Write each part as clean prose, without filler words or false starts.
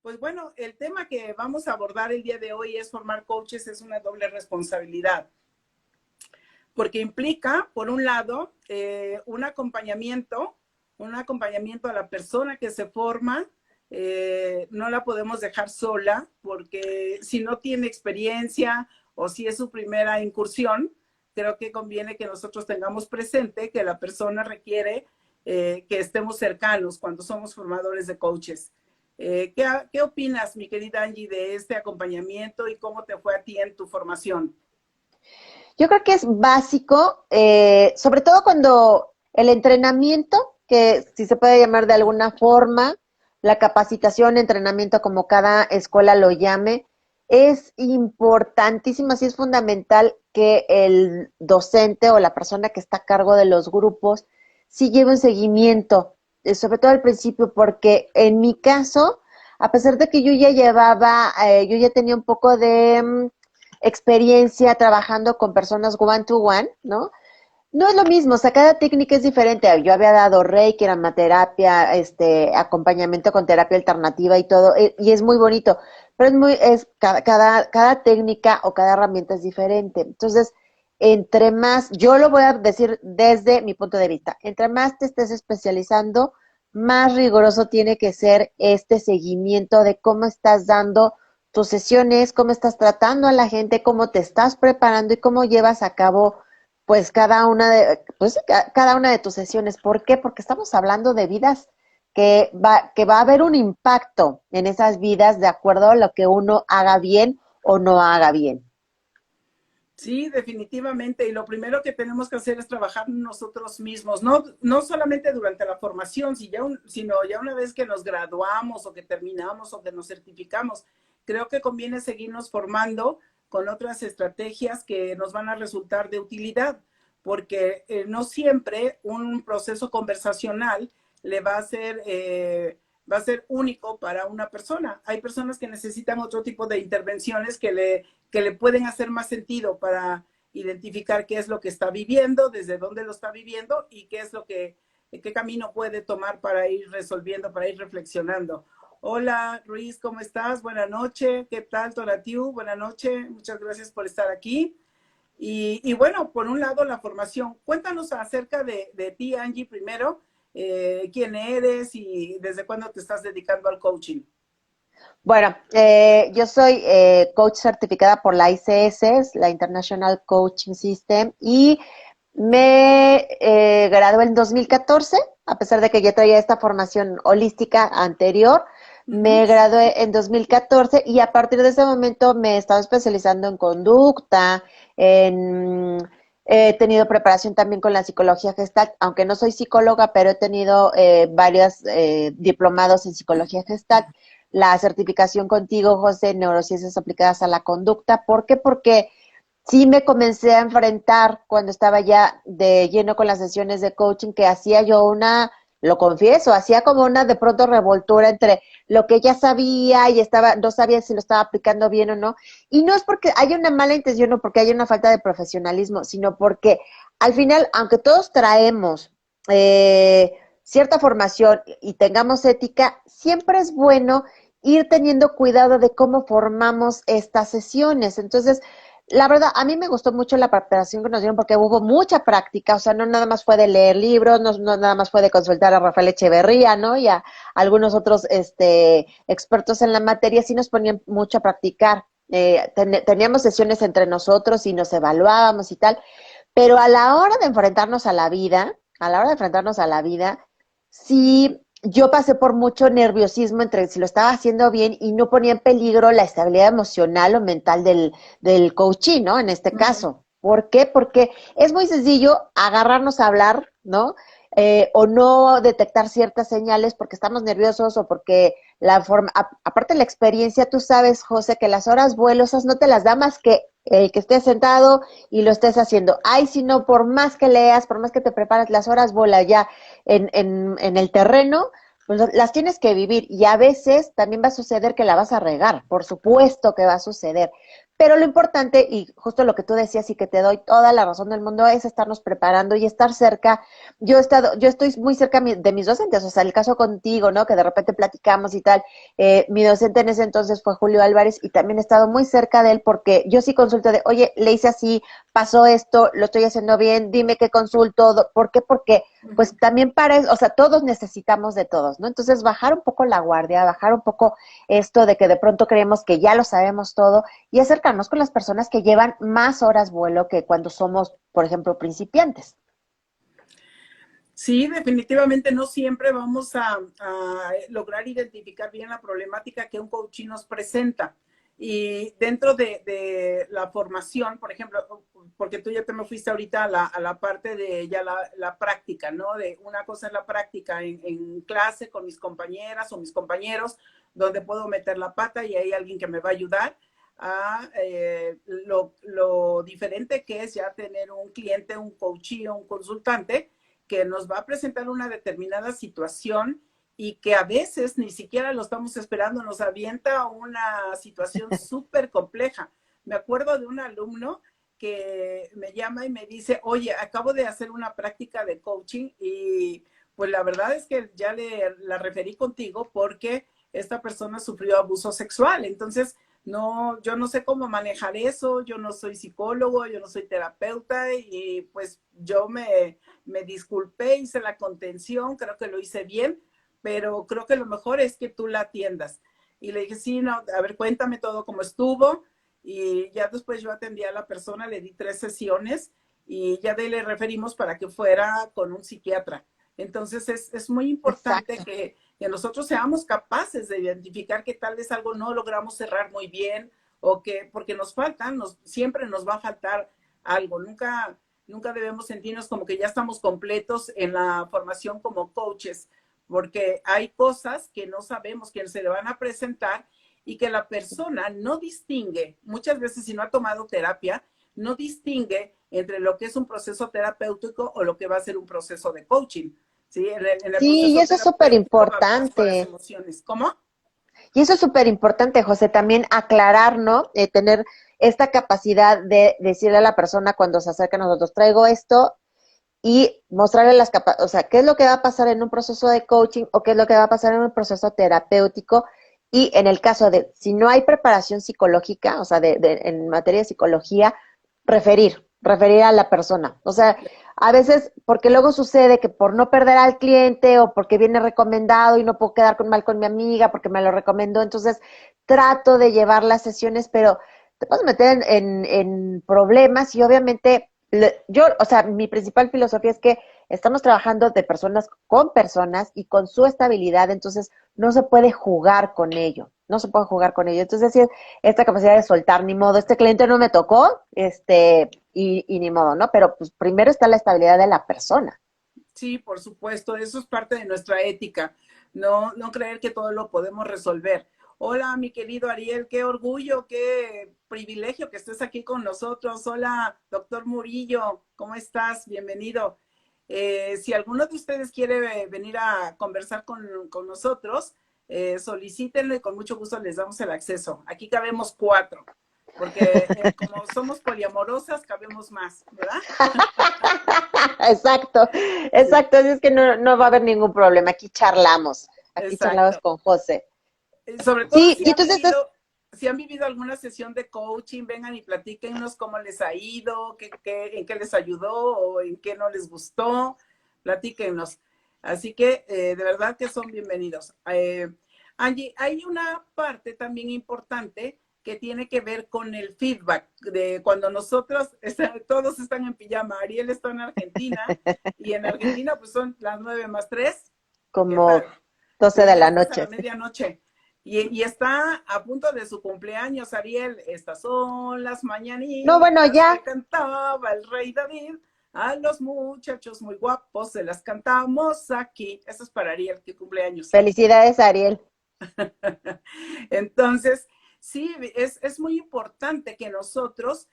Pues bueno, el tema que vamos a abordar el día de hoy es formar coaches, es una doble responsabilidad, porque implica, por un lado, un acompañamiento a la persona que se forma. No la podemos dejar sola, porque si no tiene experiencia o si es su primera incursión, creo que conviene que nosotros tengamos presente que la persona requiere que estemos cercanos cuando somos formadores de coaches. ¿Qué opinas, mi querida Angie, de este acompañamiento y cómo te fue a ti en tu formación? Yo creo que es básico, sobre todo cuando el entrenamiento, que si se puede llamar de alguna forma, la capacitación, entrenamiento, como cada escuela lo llame, es importantísimo, sí es fundamental que el docente o la persona que está a cargo de los grupos sí lleve un seguimiento, sobre todo al principio, porque en mi caso, a pesar de que yo ya llevaba, yo ya tenía un poco de experiencia trabajando con personas one to one, ¿no? No es lo mismo, o sea, cada técnica es diferente. Yo había dado Reiki, terapia, acompañamiento con terapia alternativa y todo, y es muy bonito, pero cada técnica o cada herramienta es diferente. Entonces, entre más, yo lo voy a decir desde mi punto de vista, entre más te estés especializando, más riguroso tiene que ser este seguimiento de cómo estás dando tus sesiones, cómo estás tratando a la gente, cómo te estás preparando y cómo llevas a cabo pues cada una de tus sesiones. ¿Por qué? Porque estamos hablando de vidas que va a haber un impacto en esas vidas de acuerdo a lo que uno haga bien o no haga bien. Sí, definitivamente. Y lo primero que tenemos que hacer es trabajar nosotros mismos, no solamente durante la formación, sino ya una vez que nos graduamos o que terminamos o que nos certificamos. Creo que conviene seguirnos formando con otras estrategias que nos van a resultar de utilidad, porque no siempre un proceso conversacional le va a ser único para una persona. Hay personas que necesitan otro tipo de intervenciones que le pueden hacer más sentido para identificar qué es lo que está viviendo, desde dónde lo está viviendo y qué camino puede tomar para ir resolviendo, para ir reflexionando. Hola, Ruiz, ¿cómo estás? Buenas noches. ¿Qué tal, Tonatiu? Buenas noches. Muchas gracias por estar aquí. Y bueno, por un lado, la formación. Cuéntanos acerca de ti, Angie, primero. ¿Quién eres y desde cuándo te estás dedicando al coaching? Bueno, yo soy coach certificada por la ICS, es la International Coaching System, y me gradué en 2014, a pesar de que ya traía esta formación holística anterior. Uh -huh. Me gradué en 2014 y a partir de ese momento me he estado especializando en conducta, he tenido preparación también con la psicología Gestalt, aunque no soy psicóloga, pero he tenido varios diplomados en psicología Gestalt, la certificación contigo, José, en neurociencias aplicadas a la conducta. ¿Por qué? Porque sí me comencé a enfrentar cuando estaba ya de lleno con las sesiones de coaching, que hacía yo lo confieso, hacía como una de pronto revoltura entre lo que ya sabía y no sabía si lo estaba aplicando bien o no. Y no es porque haya una mala intención o porque haya una falta de profesionalismo, sino porque al final, aunque todos traemos cierta formación y tengamos ética, siempre es bueno ir teniendo cuidado de cómo formamos estas sesiones. Entonces, la verdad, a mí me gustó mucho la preparación que nos dieron porque hubo mucha práctica, o sea, no nada más fue de leer libros, no nada más fue de consultar a Rafael Echeverría, ¿no? Y a algunos otros expertos en la materia, sí nos ponían mucho a practicar. Teníamos sesiones entre nosotros y nos evaluábamos y tal, pero a la hora de enfrentarnos a la vida, sí, yo pasé por mucho nerviosismo entre si lo estaba haciendo bien y no ponía en peligro la estabilidad emocional o mental del coaching, ¿no? En este Uh -huh. caso. ¿Por qué? Porque es muy sencillo agarrarnos a hablar, ¿no? O no detectar ciertas señales porque estamos nerviosos o porque aparte de la experiencia, tú sabes, José, que las horas vuelo, esas no te las da más que el que estés sentado y lo estés haciendo. Ay, si no, por más que leas, por más que te prepares, las horas vuela ya en el terreno, pues las tienes que vivir y a veces también va a suceder que la vas a regar, por supuesto que va a suceder, Pero lo importante, y justo lo que tú decías y que te doy toda la razón del mundo, es estarnos preparando y estar cerca. Yo estoy muy cerca de mis docentes, o sea, el caso contigo, ¿no? Que de repente platicamos y tal. Mi docente en ese entonces fue Julio Álvarez y también he estado muy cerca de él porque yo sí consulto de, oye, le hice así, pasó esto, lo estoy haciendo bien, dime qué consulto, ¿por qué? Porque pues también o sea, todos necesitamos de todos, ¿no? Entonces bajar un poco la guardia, bajar un poco esto de que de pronto creemos que ya lo sabemos todo y acercarnos con las personas que llevan más horas vuelo que cuando somos, por ejemplo, principiantes. Sí, definitivamente no siempre vamos a lograr identificar bien la problemática que un coaching nos presenta. Y dentro de la formación, por ejemplo, porque tú ya te me fuiste ahorita a la parte de ya la práctica, ¿no? De una cosa es la práctica en clase con mis compañeras o mis compañeros, donde puedo meter la pata y hay alguien que me va a ayudar a lo diferente que es ya tener un cliente, un coachee o un consultante que nos va a presentar una determinada situación y que a veces ni siquiera lo estamos esperando, nos avienta una situación súper compleja. Me acuerdo de un alumno que me llama y me dice, oye, acabo de hacer una práctica de coaching y pues la verdad es que ya la referí contigo porque esta persona sufrió abuso sexual. Entonces, no, yo no sé cómo manejar eso, yo no soy psicólogo, yo no soy terapeuta y pues yo me disculpé, hice la contención, creo que lo hice bien, pero creo que lo mejor es que tú la atiendas. Y le dije, sí, no, a ver, cuéntame todo cómo estuvo. Y ya después yo atendí a la persona, le di 3 sesiones y ya de ahí le referimos para que fuera con un psiquiatra. Entonces es muy importante Exacto. que nosotros seamos capaces de identificar que tal vez algo no logramos cerrar muy bien o que porque nos faltan, siempre nos va a faltar algo. Nunca debemos sentirnos como que ya estamos completos en la formación como coaches, porque hay cosas que no sabemos que se le van a presentar y que la persona no distingue, muchas veces si no ha tomado terapia, no distingue entre lo que es un proceso terapéutico o lo que va a ser un proceso de coaching. ¿Sí? En el Sí, y proceso eso es súper terapéutico vamos por las importante. emociones. ¿Cómo? Y eso es súper importante, José, también aclarar, ¿no? Tener esta capacidad de decirle a la persona cuando se acerca a nosotros, traigo esto y mostrarle las capacidades, o sea, qué es lo que va a pasar en un proceso de coaching o qué es lo que va a pasar en un proceso terapéutico. Y en el caso de, si no hay preparación psicológica, o sea, en materia de psicología, referir a la persona. O sea, a veces, porque luego sucede que por no perder al cliente o porque viene recomendado y no puedo quedar mal con mi amiga porque me lo recomendó, entonces trato de llevar las sesiones, pero te puedes meter en problemas y obviamente yo, o sea, mi principal filosofía es que estamos trabajando de personas con personas y con su estabilidad, entonces no se puede jugar con ello, no se puede jugar con ello. Entonces, sí, esta capacidad de soltar, ni modo, este cliente no me tocó, y ni modo, ¿no? Pero pues primero está la estabilidad de la persona. Sí, por supuesto, eso es parte de nuestra ética. No creer que todo lo podemos resolver. Hola, mi querido Ariel, qué orgullo, qué privilegio que estés aquí con nosotros. Hola, doctor Murillo, ¿cómo estás? Bienvenido. Si alguno de ustedes quiere venir a conversar con nosotros, solicítenlo y con mucho gusto les damos el acceso. Aquí cabemos 4, porque como somos poliamorosas, cabemos más, ¿verdad? Exacto, Sí, exacto, así es que no va a haber ningún problema, aquí charlamos exacto. con José. Sobre todo Sí, y entonces si han vivido alguna sesión de coaching, vengan y platíquenos cómo les ha ido, en qué les ayudó o en qué no les gustó, platíquenos. Así que de verdad que son bienvenidos. Angie, hay una parte también importante que tiene que ver con el feedback de cuando nosotros, todos están en pijama, Ariel está en Argentina y en Argentina pues son las 9 más 3. ¿Qué como tal? 12 Sí, de ya la estás a la noche. medianoche. Y está a punto de su cumpleaños, Ariel. Estas son las No, bueno, mañanitas ya, que cantaba el rey David. A los muchachos muy guapos se las cantamos aquí. Eso es para Ariel, que cumpleaños. felicidades, Ariel. Entonces, sí, es muy importante que nosotros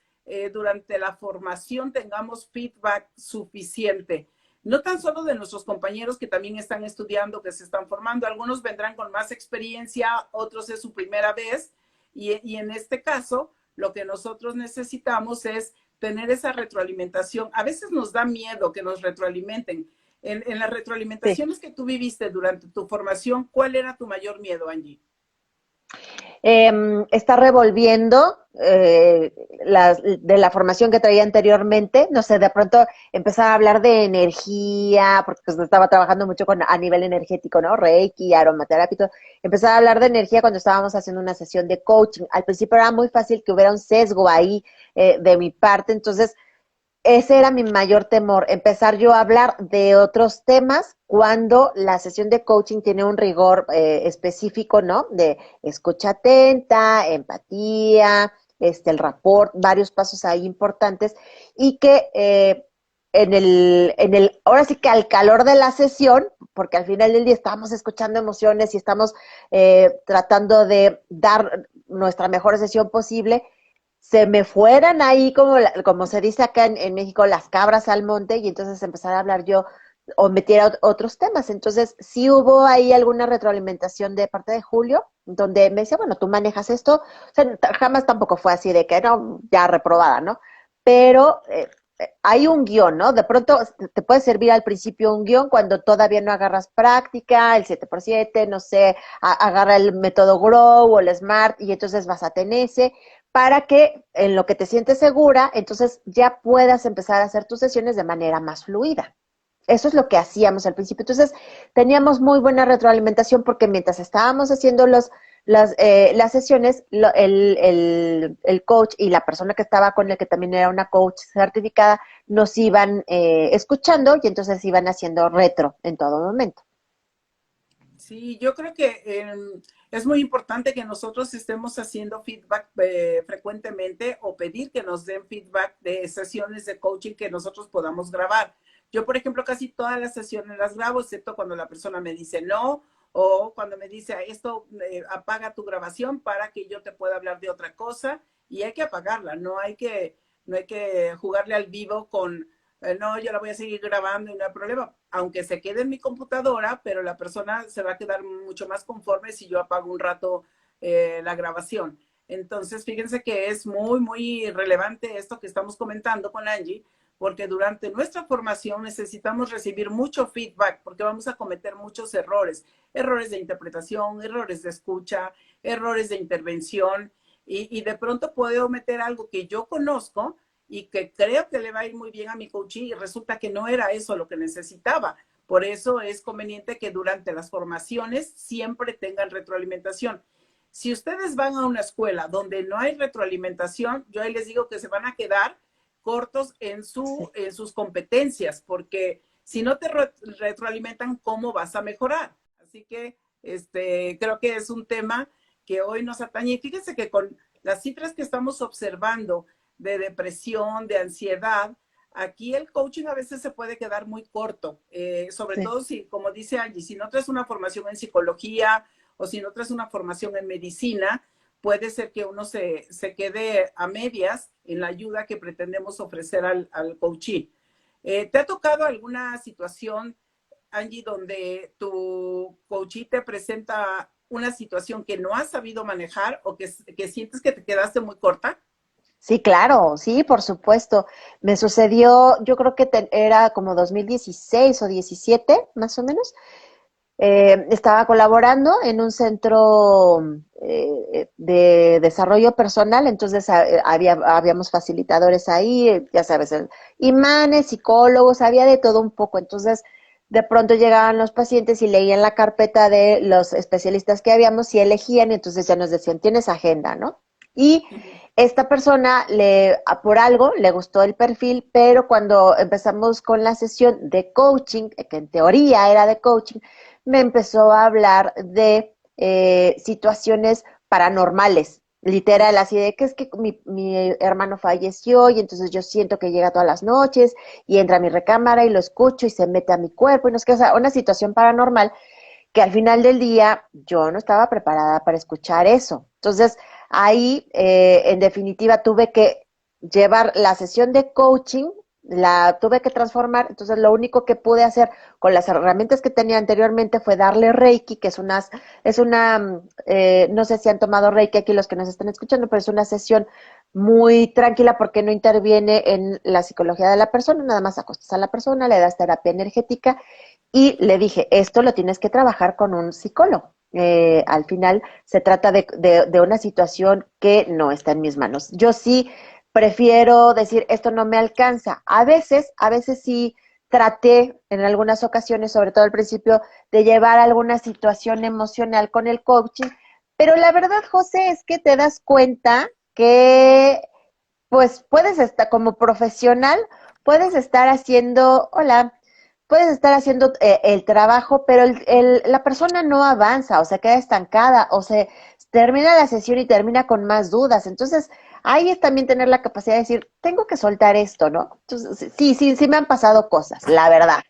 durante la formación tengamos feedback suficiente. No tan solo de nuestros compañeros que también están estudiando, que se están formando. Algunos vendrán con más experiencia, otros es su primera vez. Y en este caso, lo que nosotros necesitamos es tener esa retroalimentación. A veces nos da miedo que nos retroalimenten. En las Sí. retroalimentaciones que tú viviste durante tu formación, ¿cuál era tu mayor miedo, Angie? Está revolviendo de la formación que traía anteriormente, no sé, de pronto empezaba a hablar de energía, porque pues estaba trabajando mucho a nivel energético, ¿no? Reiki, aromaterapia y todo. Empezaba a hablar de energía cuando estábamos haciendo una sesión de coaching. Al principio era muy fácil que hubiera un sesgo ahí de mi parte, entonces ese era mi mayor temor, empezar yo a hablar de otros temas cuando la sesión de coaching tiene un rigor específico, ¿no? De escucha atenta, empatía, el rapport, varios pasos ahí importantes y que ahora sí que al calor de la sesión, porque al final del día estamos escuchando emociones y estamos tratando de dar nuestra mejor sesión posible, se me fueran ahí, como se dice acá en México, las cabras al monte, y entonces empezar a hablar yo o metiera otros temas. Entonces, sí hubo ahí alguna retroalimentación de parte de Julio, donde me decía, bueno, tú manejas esto. O sea, jamás tampoco fue así de que no, ya reprobada, ¿no? Pero hay un guión, ¿no? De pronto te puede servir al principio un guión cuando todavía no agarras práctica, el 7x7, no sé, agarra el método Grow o el Smart y entonces vas a tener ese para que en lo que te sientes segura, entonces ya puedas empezar a hacer tus sesiones de manera más fluida. Eso es lo que hacíamos al principio. Entonces, teníamos muy buena retroalimentación porque mientras estábamos haciendo las sesiones, el coach y la persona que estaba con él, que también era una coach certificada, nos iban escuchando y entonces iban haciendo retro en todo momento. Sí, yo creo que es muy importante que nosotros estemos haciendo feedback frecuentemente o pedir que nos den feedback de sesiones de coaching que nosotros podamos grabar. Yo, por ejemplo, casi todas las sesiones las grabo, excepto cuando la persona me dice no o cuando me dice esto, apaga tu grabación para que yo te pueda hablar de otra cosa y hay que apagarla, no hay que jugarle al vivo con no, yo la voy a seguir grabando y no hay problema, aunque se quede en mi computadora, pero la persona se va a quedar mucho más conforme si yo apago un rato la grabación. Entonces, fíjense que es muy, muy relevante esto que estamos comentando con Angie, porque durante nuestra formación necesitamos recibir mucho feedback, porque vamos a cometer muchos errores, errores de interpretación, errores de escucha, errores de intervención, y de pronto puedo meter algo que yo conozco, y que creo que le va a ir muy bien a mi coaching y resulta que no era eso lo que necesitaba. Por eso es conveniente que durante las formaciones siempre tengan retroalimentación. Si ustedes van a una escuela donde no hay retroalimentación, yo ahí les digo que se van a quedar cortos Sí. en sus competencias, porque si no te retroalimentan, ¿cómo vas a mejorar? Así que creo que es un tema que hoy nos atañe. Y fíjense que con las cifras que estamos observando de depresión, de ansiedad, aquí el coaching a veces se puede quedar muy corto, sobre Sí. todo si, como dice Angie, si no traes una formación en psicología o si no traes una formación en medicina, puede ser que uno se quede a medias en la ayuda que pretendemos ofrecer al coaching. ¿Te ha tocado alguna situación, Angie, donde tu coaching te presenta una situación que no has sabido manejar o que sientes que te quedaste muy corta? Sí, claro, sí, por supuesto. Me sucedió, yo creo que era como 2016 o 17, más o menos. Estaba colaborando en un centro de desarrollo personal, entonces habíamos facilitadores ahí, ya sabes, imanes, psicólogos, había de todo un poco. Entonces, de pronto llegaban los pacientes y leían la carpeta de los especialistas que habíamos y elegían, entonces ya nos decían, tienes agenda, ¿no? Y esta persona por algo le gustó el perfil, pero cuando empezamos con la sesión de coaching, que en teoría era de coaching, me empezó a hablar de situaciones paranormales, literal, así de que es que mi hermano falleció y entonces yo siento que llega todas las noches y entra a mi recámara y lo escucho y se mete a mi cuerpo y no es que, o sea, una situación paranormal que al final del día yo no estaba preparada para escuchar eso. Entonces, ahí, en definitiva, tuve que llevar la sesión de coaching, la tuve que transformar, entonces lo único que pude hacer con las herramientas que tenía anteriormente fue darle Reiki, que no sé si han tomado Reiki aquí los que nos están escuchando, pero es una sesión muy tranquila porque no interviene en la psicología de la persona, nada más acostas a la persona, le das terapia energética y le dije, esto lo tienes que trabajar con un psicólogo. Al final se trata de una situación que no está en mis manos. Yo sí prefiero decir, esto no me alcanza. A veces sí traté en algunas ocasiones, sobre todo al principio, de llevar alguna situación emocional con el coaching, pero la verdad, José, es que te das cuenta que pues puedes estar como profesional, puedes estar haciendo, hola, puedes estar haciendo el trabajo, pero la persona no avanza o se queda estancada o se termina la sesión y termina con más dudas. Entonces, ahí es también tener la capacidad de decir, tengo que soltar esto, ¿no? Entonces, sí me han pasado cosas, la verdad.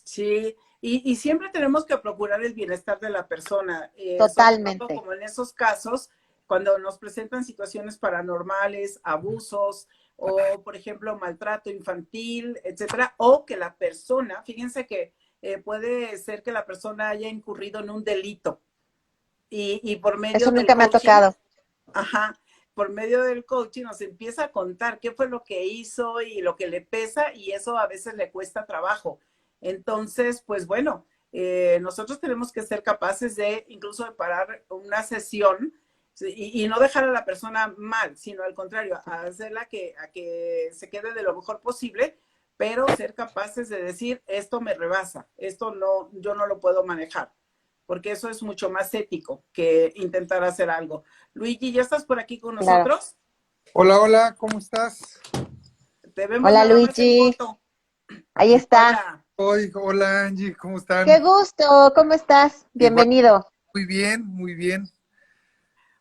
Sí, y siempre tenemos que procurar el bienestar de la persona, sobre todo Totalmente. como en esos casos, cuando nos presentan situaciones paranormales, abusos o, por ejemplo, maltrato infantil, etcétera, o que la persona, fíjense que puede ser que la persona haya incurrido en un delito y por Eso medio del nunca me ha coaching, tocado. ajá, por medio del coaching nos empieza a contar qué fue lo que hizo y lo que le pesa y eso a veces le cuesta trabajo. Entonces, pues bueno, nosotros tenemos que ser capaces de incluso de parar una sesión y no dejar a la persona mal, sino al contrario, a hacerla a que se quede de lo mejor posible, pero ser capaces de decir, esto me rebasa, esto no, yo no lo puedo manejar, porque eso es mucho más ético que intentar hacer algo. Luigi, ¿ya estás por aquí con Claro. nosotros? Hola, hola, ¿cómo estás? Te vemos Hola, nada más en Luigi. foto. Ahí está. Hola. Hola Angie, ¿cómo Qué están? gusto. ¿Cómo estás? Igual, Bienvenido. muy bien, muy bien.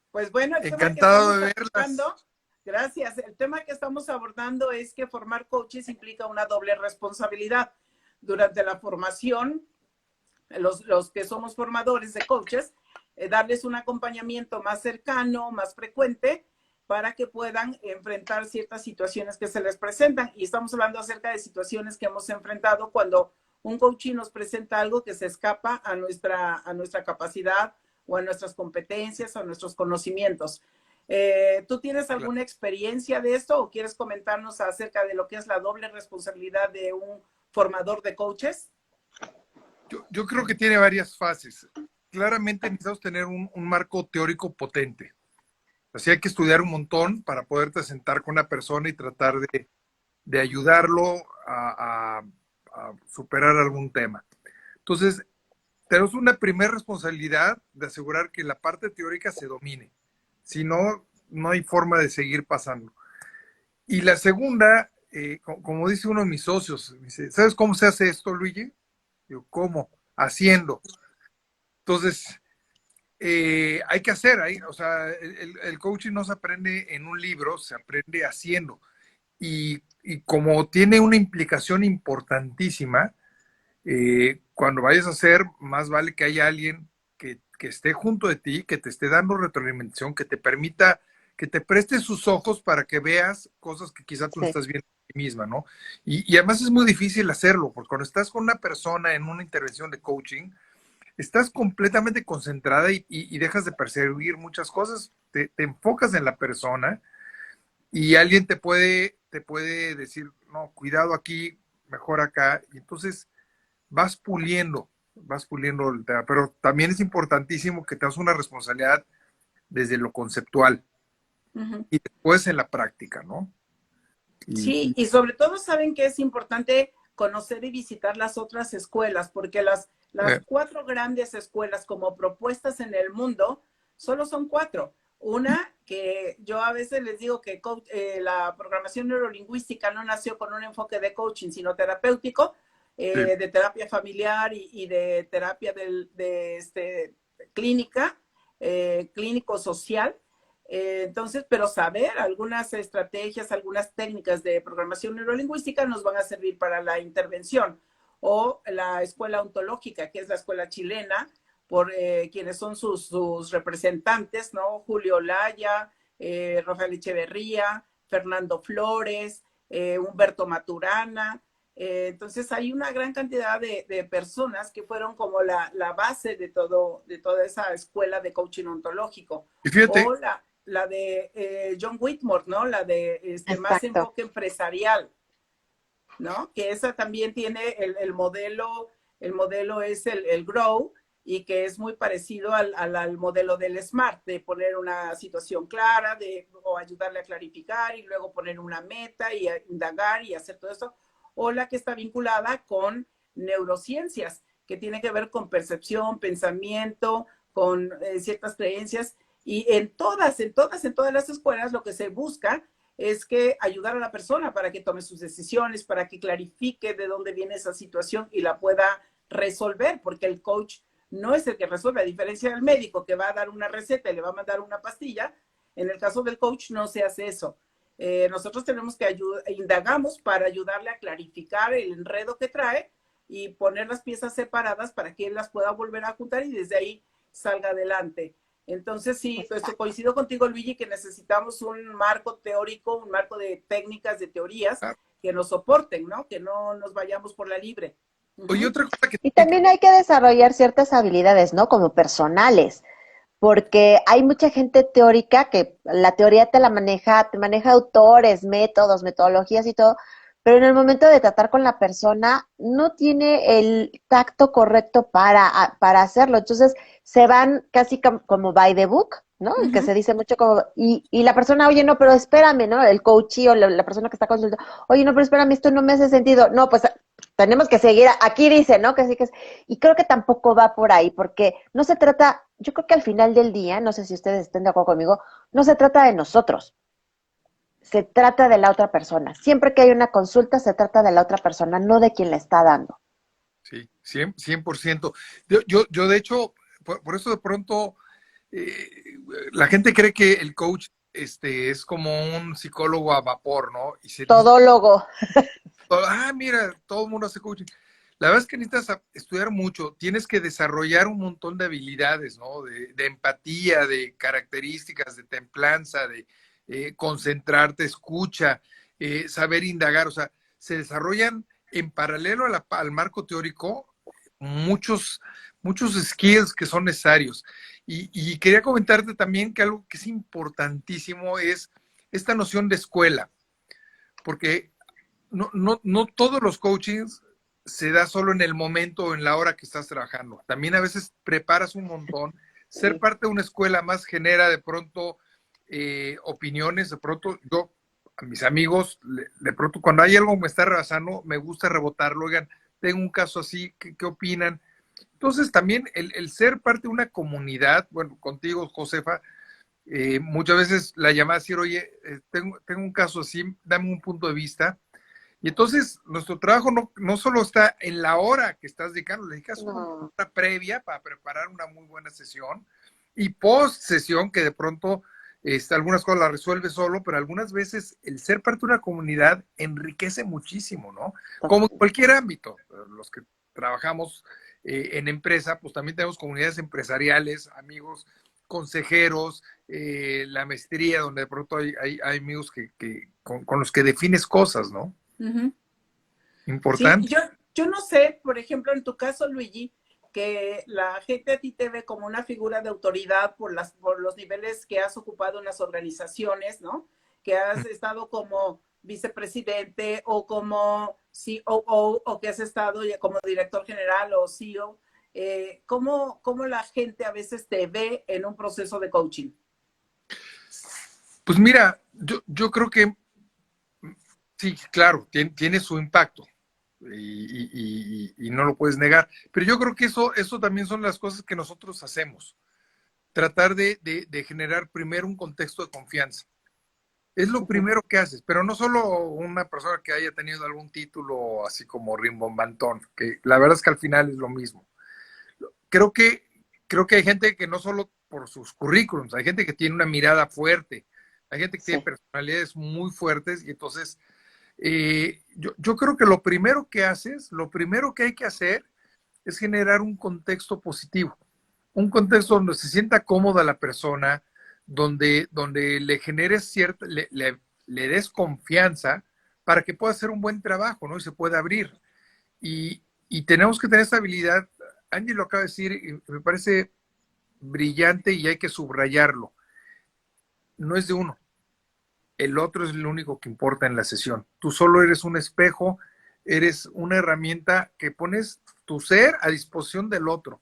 Pues bueno, el tema que Encantado estamos de verlas. abordando, gracias, el tema que estamos abordando es que formar coaches implica una doble responsabilidad. Durante la formación, los que somos formadores de coaches, darles un acompañamiento más cercano, más frecuente, para que puedan enfrentar ciertas situaciones que se les presentan. Y estamos hablando acerca de situaciones que hemos enfrentado cuando un coaching nos presenta algo que se escapa a nuestra capacidad o a nuestras competencias o a nuestros conocimientos. ¿Tú tienes Claro. alguna experiencia de esto o quieres comentarnos acerca de lo que es la doble responsabilidad de un formador de coaches? Yo creo que tiene varias fases. Claramente necesitamos tener un marco teórico potente. Así hay que estudiar un montón para poderte sentar con una persona y tratar de ayudarlo a superar algún tema. Entonces, tenemos una primera responsabilidad de asegurar que la parte teórica se domine. Si no, no hay forma de seguir pasando. Y la segunda, como dice uno de mis socios, dice, ¿sabes cómo se hace esto, Luigi? Digo, ¿cómo? Haciendo. Entonces, hay que hacer, o sea, el coaching no se aprende en un libro, se aprende haciendo. Y como tiene una implicación importantísima, cuando vayas a hacer, más vale que haya alguien que esté junto de ti, que te esté dando retroalimentación, que te permita, que te preste sus ojos para que veas cosas que quizá tú no Sí. estás viendo a ti misma, ¿no? Y además es muy difícil hacerlo, porque cuando estás con una persona en una intervención de coaching, estás completamente concentrada y dejas de percibir muchas cosas, te enfocas en la persona y alguien te puede decir, no, cuidado aquí, mejor acá, y entonces vas puliendo el tema, pero también es importantísimo que tengas una responsabilidad desde lo conceptual Uh -huh. y después en la práctica, ¿no? Sí, y sobre todo saben que es importante conocer y visitar las otras escuelas, porque las eh, cuatro grandes escuelas como propuestas en el mundo solo son cuatro. Una que yo a veces les digo que la programación neurolingüística no nació con un enfoque de coaching, sino terapéutico, sí, de terapia familiar y de terapia clínica, clínico-social. Entonces, pero saber algunas estrategias, algunas técnicas de programación neurolingüística nos van a servir para la intervención. O la escuela ontológica, que es la escuela chilena, por quienes son sus representantes, ¿no? Julio Laya, Rafael Echeverría, Fernando Flores, Humberto Maturana. Entonces hay una gran cantidad de personas que fueron como la base de toda esa escuela de coaching ontológico. y O fíjate, John Whitmore, ¿no? La de más Exacto. enfoque empresarial, ¿no? Que esa también tiene el modelo es el Grow, y que es muy parecido al modelo del SMART, de poner una situación clara, o ayudarle a clarificar, y luego poner una meta y indagar y hacer todo eso, o la que está vinculada con neurociencias, que tiene que ver con percepción, pensamiento, con ciertas creencias, y en todas las escuelas lo que se busca es que ayudar a la persona para que tome sus decisiones, para que clarifique de dónde viene esa situación y la pueda resolver, porque el coach no es el que resuelve, a diferencia del médico que va a dar una receta y le va a mandar una pastilla. En el caso del coach no se hace eso. Nosotros tenemos que indagamos para ayudarle a clarificar el enredo que trae y poner las piezas separadas para que él las pueda volver a juntar y desde ahí salga adelante. Entonces, sí, coincido contigo, Luigi, que necesitamos un marco teórico, un marco de técnicas, de teorías Ah, que nos soporten, ¿no? Que no nos vayamos por la libre. oye, Ujú. otra cosa que Y tiene que... también hay que desarrollar ciertas habilidades, ¿no? Como personales, porque hay mucha gente teórica que la teoría te maneja autores, métodos, metodologías y todo, pero en el momento de tratar con la persona no tiene el tacto correcto para hacerlo. Entonces se van casi como by the book, ¿no? Que Ujú. se dice mucho como, y la persona, oye, no, pero espérame, ¿no? El coachee o la persona que está consultando, oye, no, pero espérame, esto no me hace sentido. No, pues tenemos que seguir, aquí dice, ¿no? Que sí que es, y creo que tampoco va por ahí, porque no se trata, yo creo que al final del día, no sé si ustedes estén de acuerdo conmigo, no se trata de nosotros, se trata de la otra persona. Siempre que hay una consulta, se trata de la otra persona, no de quien la está dando. Sí, 100%. Yo de hecho, por eso de pronto eh, la gente cree que el coach es como un psicólogo a vapor, ¿no? Y se dice, Todólogo. mira, todo el mundo hace coaching. La verdad es que necesitas estudiar mucho, tienes que desarrollar un montón de habilidades, ¿no? De empatía, de características, de templanza, de concentrarte, escucha, saber indagar, o sea, se desarrollan en paralelo al marco teórico muchos, muchos skills que son necesarios. Y quería comentarte también que algo que es importantísimo es esta noción de escuela, porque no todos los coachings se da solo en el momento o en la hora que estás trabajando. También a veces preparas un montón. Ser Sí. parte de una escuela más genera de pronto opiniones. De pronto yo, a mis amigos, de pronto cuando hay algo que me está rebasando, me gusta rebotarlo. Oigan, tengo un caso así, ¿qué opinan? Entonces también el ser parte de una comunidad, bueno, contigo, Josefa, muchas veces la llamada a decir, oye, tengo un caso así, dame un punto de vista. Y entonces nuestro trabajo no solo está en la hora que estás dedicando, le dedicas una No. hora previa para preparar una muy buena sesión y post sesión que de pronto algunas cosas las resuelve solo, pero algunas veces el ser parte de una comunidad enriquece muchísimo, ¿no? Como en cualquier ámbito, los que trabajamos en empresa, pues también tenemos comunidades empresariales, amigos, consejeros, la maestría, donde de pronto hay amigos con los que defines cosas, ¿no? Ujú. Sí, Importante. yo no sé, por ejemplo, en tu caso, Luigi, que la gente a ti te ve como una figura de autoridad por los niveles que has ocupado en las organizaciones, ¿no? Que has estado como vicepresidente o como COO o que has estado ya como director general o CEO. ¿Cómo la gente a veces te ve en un proceso de coaching? Pues mira, yo creo que sí, claro, tiene su impacto y no lo puedes negar, pero yo creo que eso también son las cosas que nosotros hacemos, tratar de generar primero un contexto de confianza. Es lo primero que haces, pero no solo una persona que haya tenido algún título así como rimbombantón, que la verdad es que al final es lo mismo. Creo que, creo que hay gente que no solo por sus currículums, hay gente que tiene una mirada fuerte, hay gente que tiene Sí. personalidades muy fuertes y entonces yo creo que lo primero que haces, lo primero que hay que hacer es generar un contexto positivo, un contexto donde se sienta cómoda la persona, donde le generes cierta, le des confianza para que pueda hacer un buen trabajo, ¿no? Y se pueda abrir. Y tenemos que tener esa habilidad. Angie lo acaba de decir y me parece brillante y hay que subrayarlo. no es de uno. El otro es lo único que importa en la sesión. Tú solo eres un espejo, eres una herramienta que pones tu ser a disposición del otro.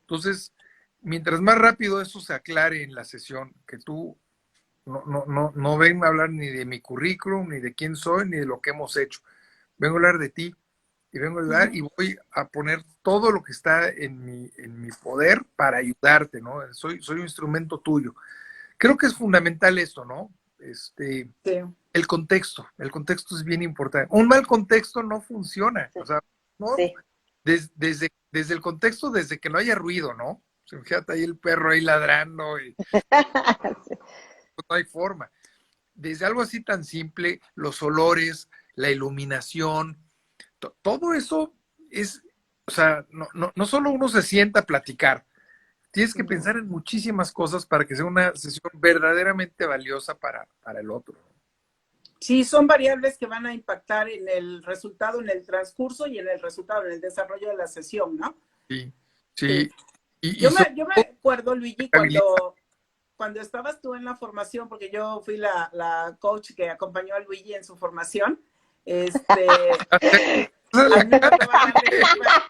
Entonces, mientras más rápido eso se aclare en la sesión, que tú no vengo a hablar ni de mi currículum, ni de quién soy, ni de lo que hemos hecho. Vengo a hablar de ti y vengo a ayudar y voy a poner todo lo que está en mi poder para ayudarte, ¿no? Soy un instrumento tuyo. Creo que es fundamental esto, ¿no? Sí. El contexto es bien importante. Un mal contexto no funciona, o sea, ¿no? Sí. Desde el contexto, desde que no haya ruido, ¿no? O sea, fíjate ahí el perro ahí ladrando y no hay forma. Desde algo así tan simple, los olores, la iluminación, todo eso es, o sea, no solo uno se sienta a platicar, tienes que pensar en muchísimas cosas para que sea una sesión verdaderamente valiosa para el otro. Sí, son variables que van a impactar en el resultado, en el transcurso y en el resultado, en el desarrollo de la sesión, ¿no? Sí, Sí. sí. Y Yo me acuerdo, Luigi, habilidad. cuando estabas tú en la formación, porque yo fui la coach que acompañó a Luigi en su formación, a mí me tocaba darle feedback.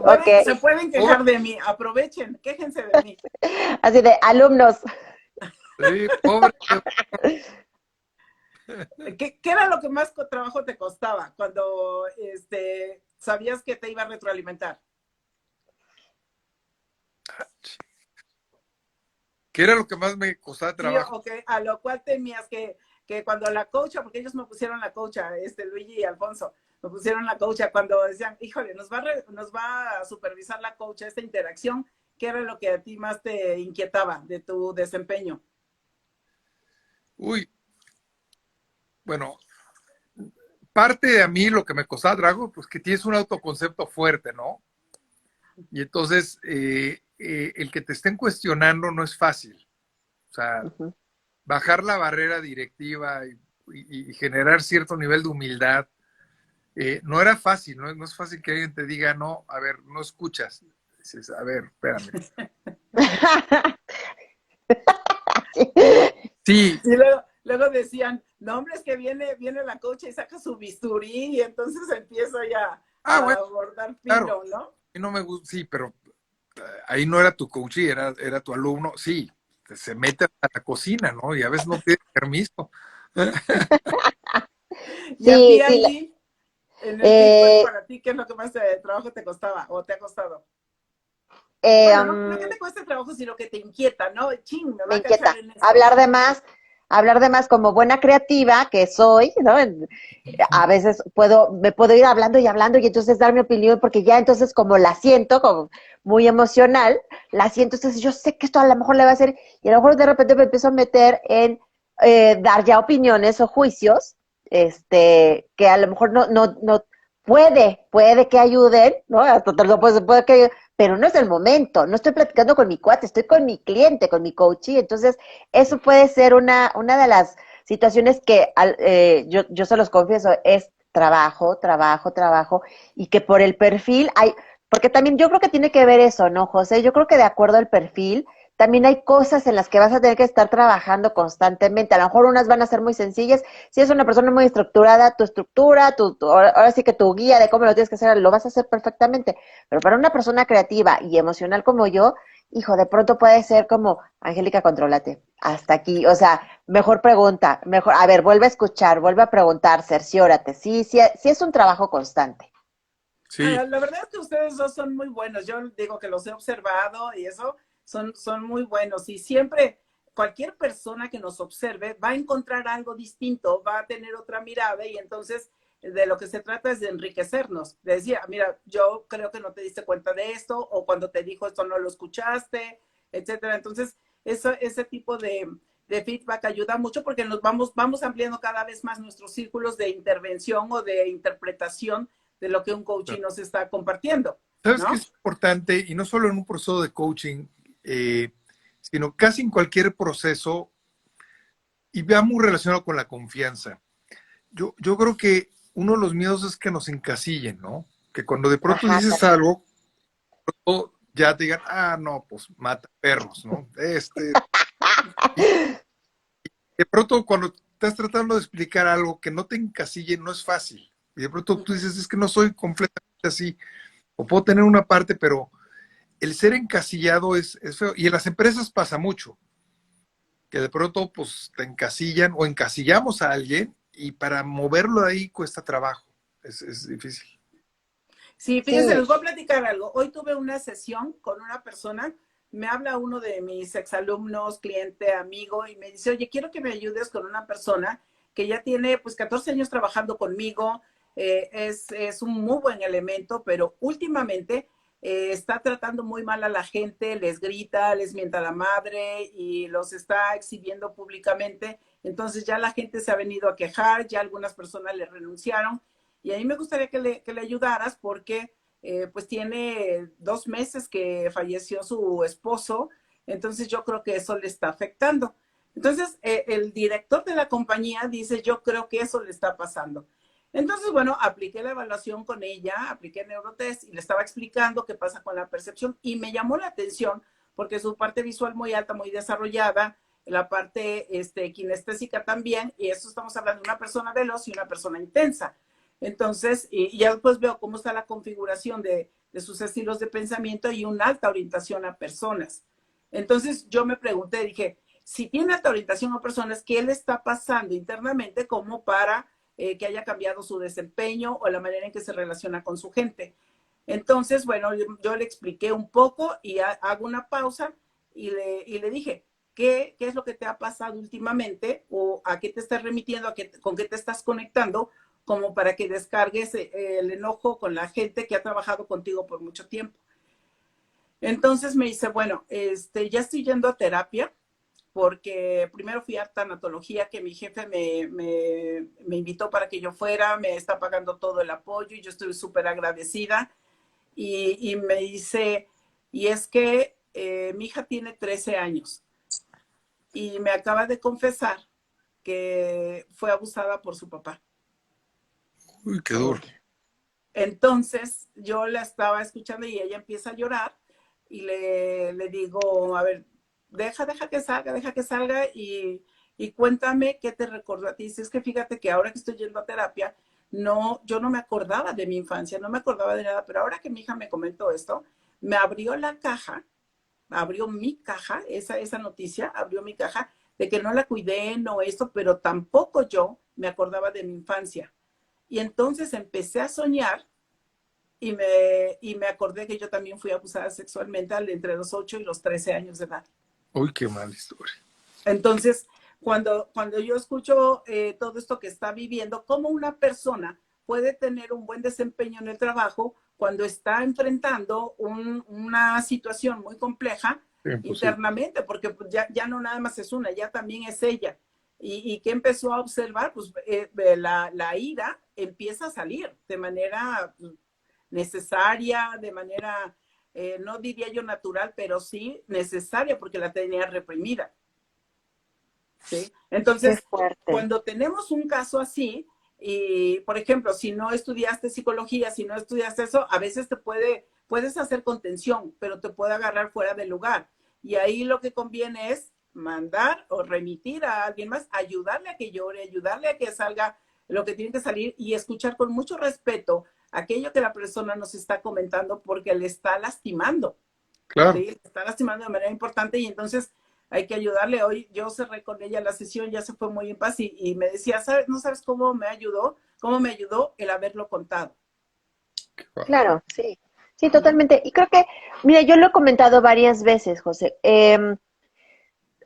Ok, Se pueden quejar de mí, aprovechen, quéjense de mí. así de alumnos. Sí, pobre. ¿Qué era lo que más trabajo te costaba cuando sabías que te iba a retroalimentar? ¿Qué era lo que más me costaba Sí, trabajo? ok, a lo cual temías que cuando la coacha, porque ellos me pusieron la coacha, Luigi y Alfonso, me pusieron la coacha cuando decían, híjole, nos va a supervisar la coacha esta interacción, ¿qué era lo que a ti más te inquietaba de tu desempeño? Uy, bueno, parte de a mí lo que me costaba trabajo, pues que tienes un autoconcepto fuerte, ¿no? Y entonces el que te estén cuestionando no es fácil. O sea, Ujú. bajar la barrera directiva y generar cierto nivel de humildad no era fácil, ¿no? No es fácil que alguien te diga, no, a ver, no escuchas. Dices, a ver, espérame. Sí, Y luego decían, no, hombre, es que viene la coacha y saca su bisturí y entonces empieza ya a bueno, abordar claro. fino, ¿no? A mí no me gusta, sí, pero ahí no era tu coach, era tu alumno, sí, se mete a la cocina, ¿no? Y a veces no pide permiso. Y a ti, Sí, sí. Angie, en el feedback Eh, para ti, ¿qué es lo que más trabajo te costaba o te ha costado? eh, Bueno, no que um, te cueste trabajo, sino que te inquieta, ¿no? Ching, me va me a cachar inquieta en esto. hablar de más como buena creativa que soy, ¿no? A veces me puedo ir hablando y entonces dar mi opinión porque ya entonces como la siento, como muy emocional, la siento, entonces yo sé que esto a lo mejor le va a hacer, y a lo mejor de repente me empiezo a meter en dar ya opiniones o juicios, que a lo mejor no puede que ayuden, ¿no? Hasta puede que, pero no es el momento, no estoy platicando con mi cuate, estoy con mi cliente, con mi coachee, entonces eso puede ser una de las situaciones que yo se los confieso, es trabajo, y que por el perfil hay, porque también yo creo que tiene que ver eso, ¿no, José? Yo creo que de acuerdo al perfil, también hay cosas en las que vas a tener que estar trabajando constantemente. A lo mejor unas van a ser muy sencillas. Si es una persona muy estructurada, tu estructura, ahora sí que tu guía de cómo lo tienes que hacer, lo vas a hacer perfectamente. Pero para una persona creativa y emocional como yo, hijo, de pronto puede ser como, Angélica, contrólate, hasta aquí, o sea, mejor pregunta, mejor, a ver, vuelve a escuchar, vuelve a preguntar, cerciórate, sí es un trabajo constante. Sí, La verdad es que ustedes dos son muy buenos. Yo digo que los he observado y eso son muy buenos. Y siempre cualquier persona que nos observe va a encontrar algo distinto, va a tener otra mirada y entonces de lo que se trata es de enriquecernos. De decir, mira, yo creo que no te diste cuenta de esto o cuando te dijo esto no lo escuchaste, etcétera. Entonces, ese tipo de feedback ayuda mucho porque nos vamos ampliando cada vez más nuestros círculos de intervención o de interpretación de lo que un coaching nos está compartiendo, sabes que ¿no? es importante, y no solo en un proceso de coaching, sino casi en cualquier proceso, y va muy relacionado con la confianza. Yo creo que uno de los miedos es que nos encasillen, ¿no? Que cuando de pronto Ajá, dices también. algo, ya te digan, no, pues mata perros, ¿no? De pronto cuando estás tratando de explicar algo que no te encasille, no es fácil. Y de pronto tú dices, es que no soy completamente así. O puedo tener una parte, pero el ser encasillado es feo. Y en las empresas pasa mucho, que de pronto pues te encasillan o encasillamos a alguien y para moverlo de ahí cuesta trabajo. Es difícil. Sí, fíjense, Sí, les voy a platicar algo. Hoy tuve una sesión con una persona, me habla uno de mis exalumnos, cliente, amigo, y me dice, oye, quiero que me ayudes con una persona que ya tiene pues 14 años trabajando conmigo, es un muy buen elemento, pero últimamente está tratando muy mal a la gente, les grita, les mienta a la madre y los está exhibiendo públicamente. Entonces ya la gente se ha venido a quejar, ya algunas personas le renunciaron. Y a mí me gustaría que le ayudaras porque pues tiene 2 meses que falleció su esposo, entonces yo creo que eso le está afectando. Entonces el director de la compañía dice, yo creo que eso le está pasando. Entonces, bueno, apliqué la evaluación con ella, apliqué el neurotest y le estaba explicando qué pasa con la percepción y me llamó la atención porque su parte visual muy alta, muy desarrollada, la parte kinestésica también, y eso estamos hablando de una persona veloz y una persona intensa. Entonces, y ya después veo cómo está la configuración de sus estilos de pensamiento y una alta orientación a personas. Entonces, yo me pregunté, dije, si tiene alta orientación a personas, ¿qué le está pasando internamente como para que haya cambiado su desempeño o la manera en que se relaciona con su gente? Entonces, bueno, yo le expliqué un poco y hago una pausa y le dije, ¿qué es lo que te ha pasado últimamente o a qué te estás remitiendo, con qué te estás conectando, como para que descargues el enojo con la gente que ha trabajado contigo por mucho tiempo? Entonces me dice, bueno, ya estoy yendo a terapia porque primero fui a tanatología que mi jefe me invitó para que yo fuera, me está pagando todo el apoyo y yo estoy súper agradecida. Y me dice, y es que mi hija tiene 13 años y me acaba de confesar que fue abusada por su papá. Uy, qué duro. Entonces yo la estaba escuchando y ella empieza a llorar y le digo, a ver, deja que salga y cuéntame qué te recordó a ti. Si es que fíjate que ahora que estoy yendo a terapia, no, yo no me acordaba de mi infancia, no me acordaba de nada, pero ahora que mi hija me comentó esto, me abrió la caja, abrió mi caja, esa noticia, abrió mi caja de que no la cuidé, no esto, pero tampoco yo me acordaba de mi infancia. Y entonces empecé a soñar y me acordé que yo también fui abusada sexualmente entre los 8 y los 13 años de edad. Uy, qué mala historia. Entonces, cuando yo escucho todo esto que está viviendo, cómo una persona puede tener un buen desempeño en el trabajo cuando está enfrentando una situación muy compleja internamente, porque ya no nada más es una, ya también es ella. Y que empezó a observar, pues la ira empieza a salir de manera necesaria, de manera, no diría yo natural, pero sí necesaria porque la tenía reprimida. ¿Sí? qué Entonces, fuerte. cuando tenemos un caso así, y por ejemplo, si no estudiaste psicología, si no estudiaste eso, a veces puedes hacer contención, pero te puede agarrar fuera del lugar. Y ahí lo que conviene es mandar o remitir a alguien más, ayudarle a que llore, ayudarle a que salga lo que tiene que salir y escuchar con mucho respeto aquello que la persona nos está comentando porque le está lastimando. Claro. ¿Sí? Le está lastimando de manera importante y entonces hay que ayudarle. Hoy yo cerré con ella la sesión, ya se fue muy en paz y me decía, ¿sabes? ¿No sabes cómo me ayudó? ¿Cómo me ayudó el haberlo contado? Claro, sí, sí, Uh -huh. totalmente. Y creo que, mira, yo lo he comentado varias veces, José,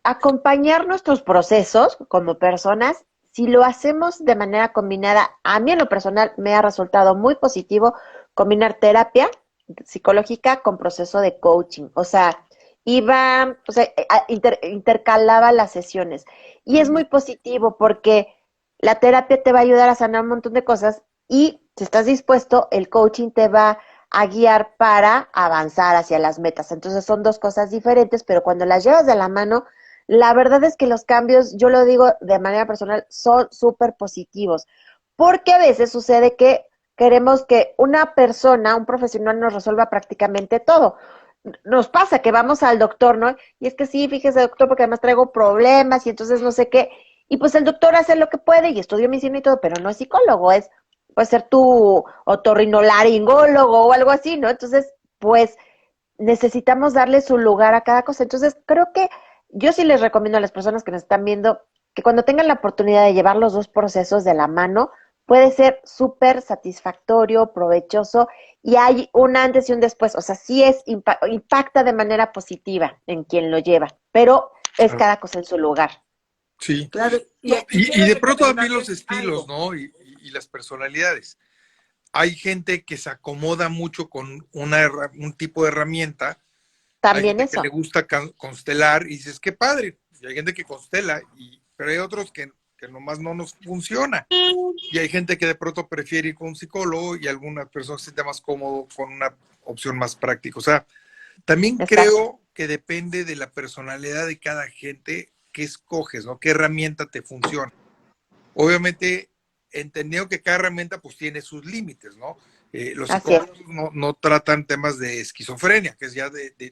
acompañar nuestros procesos como personas, si lo hacemos de manera combinada, a mí en lo personal me ha resultado muy positivo combinar terapia psicológica con proceso de coaching. O sea, intercalaba las sesiones. Y Uh es -huh. muy positivo porque la terapia te va a ayudar a sanar un montón de cosas y si estás dispuesto, el coaching te va a guiar para avanzar hacia las metas. Entonces son dos cosas diferentes, pero cuando las llevas de la mano, la verdad es que los cambios, yo lo digo de manera personal, son súper positivos, porque a veces sucede que queremos que una persona, un profesional nos resuelva prácticamente todo. nos pasa que vamos al doctor, ¿no? Y es que sí, fíjese, doctor, porque además traigo problemas y entonces no sé qué. Y pues el doctor hace lo que puede y estudia medicina y todo, pero no es psicólogo, puede ser tu otorrinolaringólogo o algo así, ¿no? Entonces, pues necesitamos darle su lugar a cada cosa. Entonces, creo que yo sí les recomiendo a las personas que nos están viendo que cuando tengan la oportunidad de llevar los dos procesos de la mano, puede ser súper satisfactorio, provechoso, y hay un antes y un después. O sea, sí impacta de manera positiva en quien lo lleva, pero es cada cosa en su lugar. Sí. Claro, No, aquí y de pronto también recomendarles los estilos, algo. ¿no? Y las personalidades. Hay gente que se acomoda mucho con un tipo de herramienta. Hay También gente que le eso. gusta constelar y dices, qué padre. Y hay gente que constela, pero hay otros que nomás no nos funciona. Y hay gente que de pronto prefiere ir con un psicólogo y algunas personas se sienten más cómodo con una opción más práctica. O sea, también Exacto. creo que depende de la personalidad de cada gente qué escoges, ¿no? ¿Qué herramienta te funciona? Obviamente, entendiendo que cada herramienta pues tiene sus límites, ¿no? Los Así es. psicólogos no tratan temas de esquizofrenia, que es ya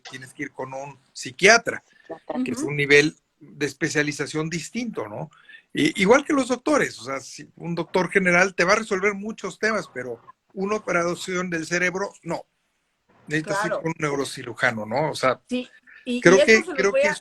tienes que ir con un psiquiatra, que es Ujú. un nivel de especialización distinto, ¿no? Igual que los doctores, o sea, si un doctor general te va a resolver muchos temas, pero una operación del cerebro, no. Necesitas ir Claro, con un neurocirujano, ¿no? O sea, sí. Y creo eso que, se los creo voy que a,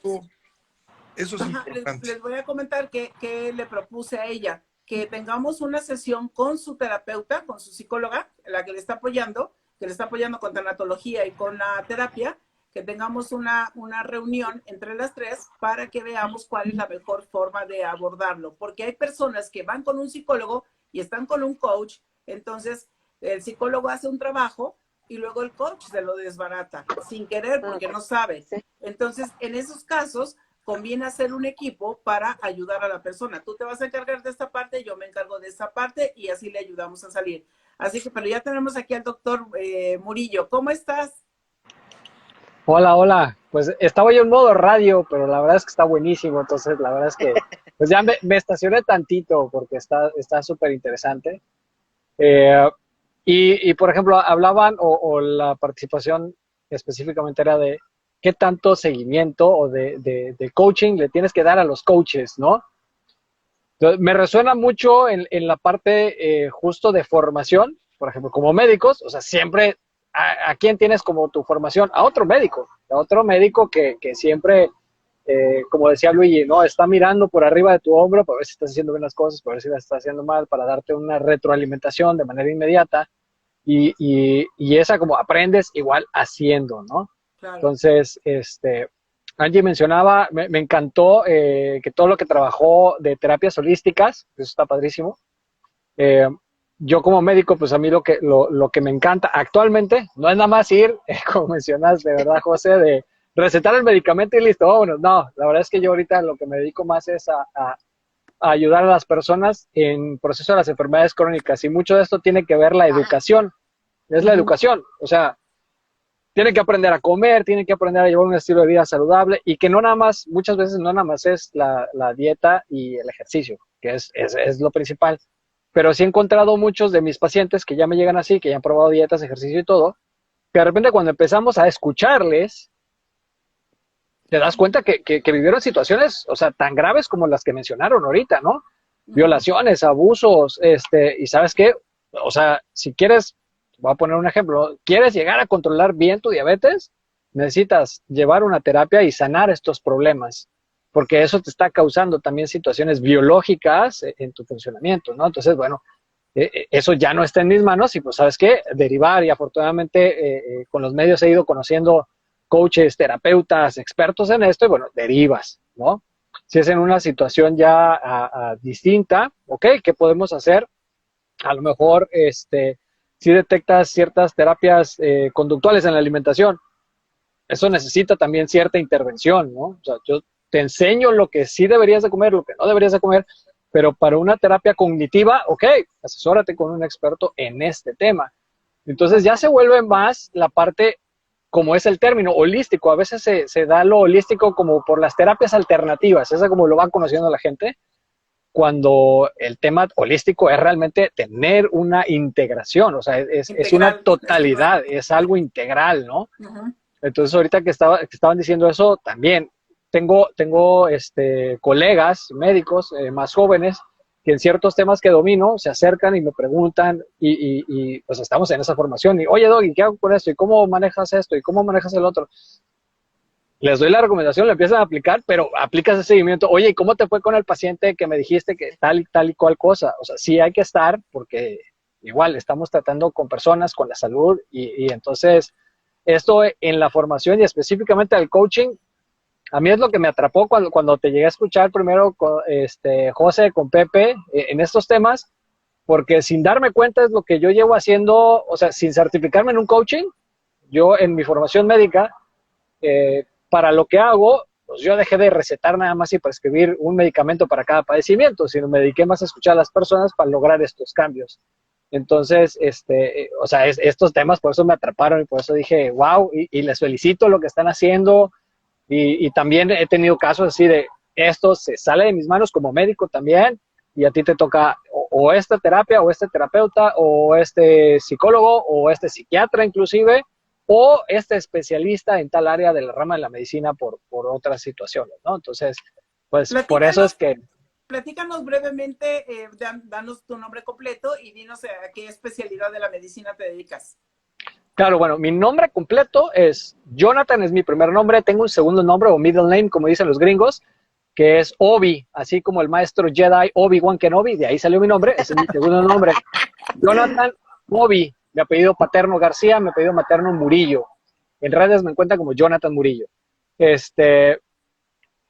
eso es ajá, importante. les voy a comentar que le propuse a ella, que tengamos una sesión con su terapeuta, con su psicóloga, la que le está apoyando, que le está apoyando con tanatología y con la terapia, que tengamos una reunión entre las tres para que veamos cuál es la mejor forma de abordarlo. Porque hay personas que van con un psicólogo y están con un coach, entonces el psicólogo hace un trabajo y luego el coach se lo desbarata sin querer Mm, porque no sabe. sí. Entonces, en esos casos, conviene hacer un equipo para ayudar a la persona. Tú te vas a encargar de esta parte, yo me encargo de esta parte y así le ayudamos a salir. Así que, pero ya tenemos aquí al doctor Murillo. ¿Cómo estás? Hola, hola. Pues estaba yo en modo radio, pero la verdad es que está buenísimo. Entonces, la verdad es que pues ya me estacioné tantito porque está súper interesante. Eh, por ejemplo, hablaban o la participación específicamente era de qué tanto seguimiento o de coaching le tienes que dar a los coaches, ¿no? Entonces, me resuena mucho en la parte justo de formación, por ejemplo, como médicos, o sea, siempre, ¿a quién tienes como tu formación? A otro médico que siempre, como decía Luigi, ¿no? Está mirando por arriba de tu hombro para ver si estás haciendo bien las cosas, para ver si las estás haciendo mal, para darte una retroalimentación de manera inmediata y esa como aprendes igual haciendo, ¿no? Claro. Entonces, Angie mencionaba, me encantó que todo lo que trabajó de terapias holísticas, eso está padrísimo. Eh, yo como médico, pues a mí lo que me encanta actualmente no es nada más ir, como mencionas, de verdad, José, de recetar el medicamento y listo, vámonos. No, la verdad es que yo ahorita lo que me dedico más es a ayudar a las personas en proceso de las enfermedades crónicas y mucho de esto tiene que ver la educación, es la Ujú. educación, o sea, tienen que aprender a comer, tienen que aprender a llevar un estilo de vida saludable y que no nada más, muchas veces no nada más es la dieta y el ejercicio, que es lo principal. Pero sí he encontrado muchos de mis pacientes que ya me llegan así, que ya han probado dietas, ejercicio y todo, que de repente cuando empezamos a escucharles, te das cuenta que vivieron situaciones, o sea, tan graves como las que mencionaron ahorita, ¿no? Ujú. Violaciones, abusos, y ¿sabes qué? O sea, si quieres, voy a poner un ejemplo, ¿quieres llegar a controlar bien tu diabetes? Necesitas llevar una terapia y sanar estos problemas, porque eso te está causando también situaciones biológicas en tu funcionamiento, ¿no? Entonces, bueno, eso ya no está en mis manos y pues, ¿sabes qué? Derivar y afortunadamente con los medios he ido conociendo coaches, terapeutas, expertos en esto y bueno, derivas, ¿no? Si es en una situación ya distinta, ¿ok? ¿Qué podemos hacer? A lo mejor, si detectas ciertas terapias conductuales en la alimentación, eso necesita también cierta intervención, ¿no? O sea, yo te enseño lo que sí deberías de comer, lo que no deberías de comer, pero para una terapia cognitiva, ok, asesórate con un experto en este tema. Entonces ya se vuelve más la parte, como es el término, holístico. A veces se da lo holístico como por las terapias alternativas, esa como lo van conociendo la gente, cuando el tema holístico es realmente tener una integración, o sea, es una Integral, es totalidad, correcto. es algo integral, ¿no? Ujú. Entonces, ahorita que estaban diciendo eso, también tengo colegas médicos más jóvenes que en ciertos temas que domino se acercan y me preguntan y pues estamos en esa formación y, oye, Doggy, ¿qué hago con esto? ¿Y cómo manejas esto? ¿Y cómo manejas el otro? Les doy la recomendación, le empiezan a aplicar, pero aplicas el seguimiento. Oye, ¿y cómo te fue con el paciente que me dijiste que tal y cual cosa? O sea, sí hay que estar porque igual estamos tratando con personas, con la salud y entonces esto en la formación y específicamente al coaching, a mí es lo que me atrapó cuando te llegué a escuchar primero con José, con Pepe, en estos temas, porque sin darme cuenta es lo que yo llevo haciendo, o sea, sin certificarme en un coaching, yo en mi formación médica, para lo que hago, pues yo dejé de recetar nada más y prescribir un medicamento para cada padecimiento, sino me dediqué más a escuchar a las personas para lograr estos cambios. Entonces, o sea, estos temas por eso me atraparon y por eso dije, wow, y les felicito lo que están haciendo. Y también he tenido casos así de esto se sale de mis manos como médico también y a ti te toca o esta terapia o este terapeuta o este psicólogo o este psiquiatra inclusive o este especialista en tal área de la rama de la medicina por otras situaciones, ¿no? Entonces, pues por eso es que... Platícanos brevemente, danos tu nombre completo y dinos a qué especialidad de la medicina te dedicas. Claro, bueno, mi nombre completo es Jonathan, es mi primer nombre, tengo un segundo nombre o middle name, como dicen los gringos, que es Obi, así como el maestro Jedi Obi-Wan Kenobi, de ahí salió mi nombre, ese es mi segundo nombre. Jonathan Obi, mi apellido paterno García, mi apellido materno Murillo. En redes me encuentran como Jonathan Murillo.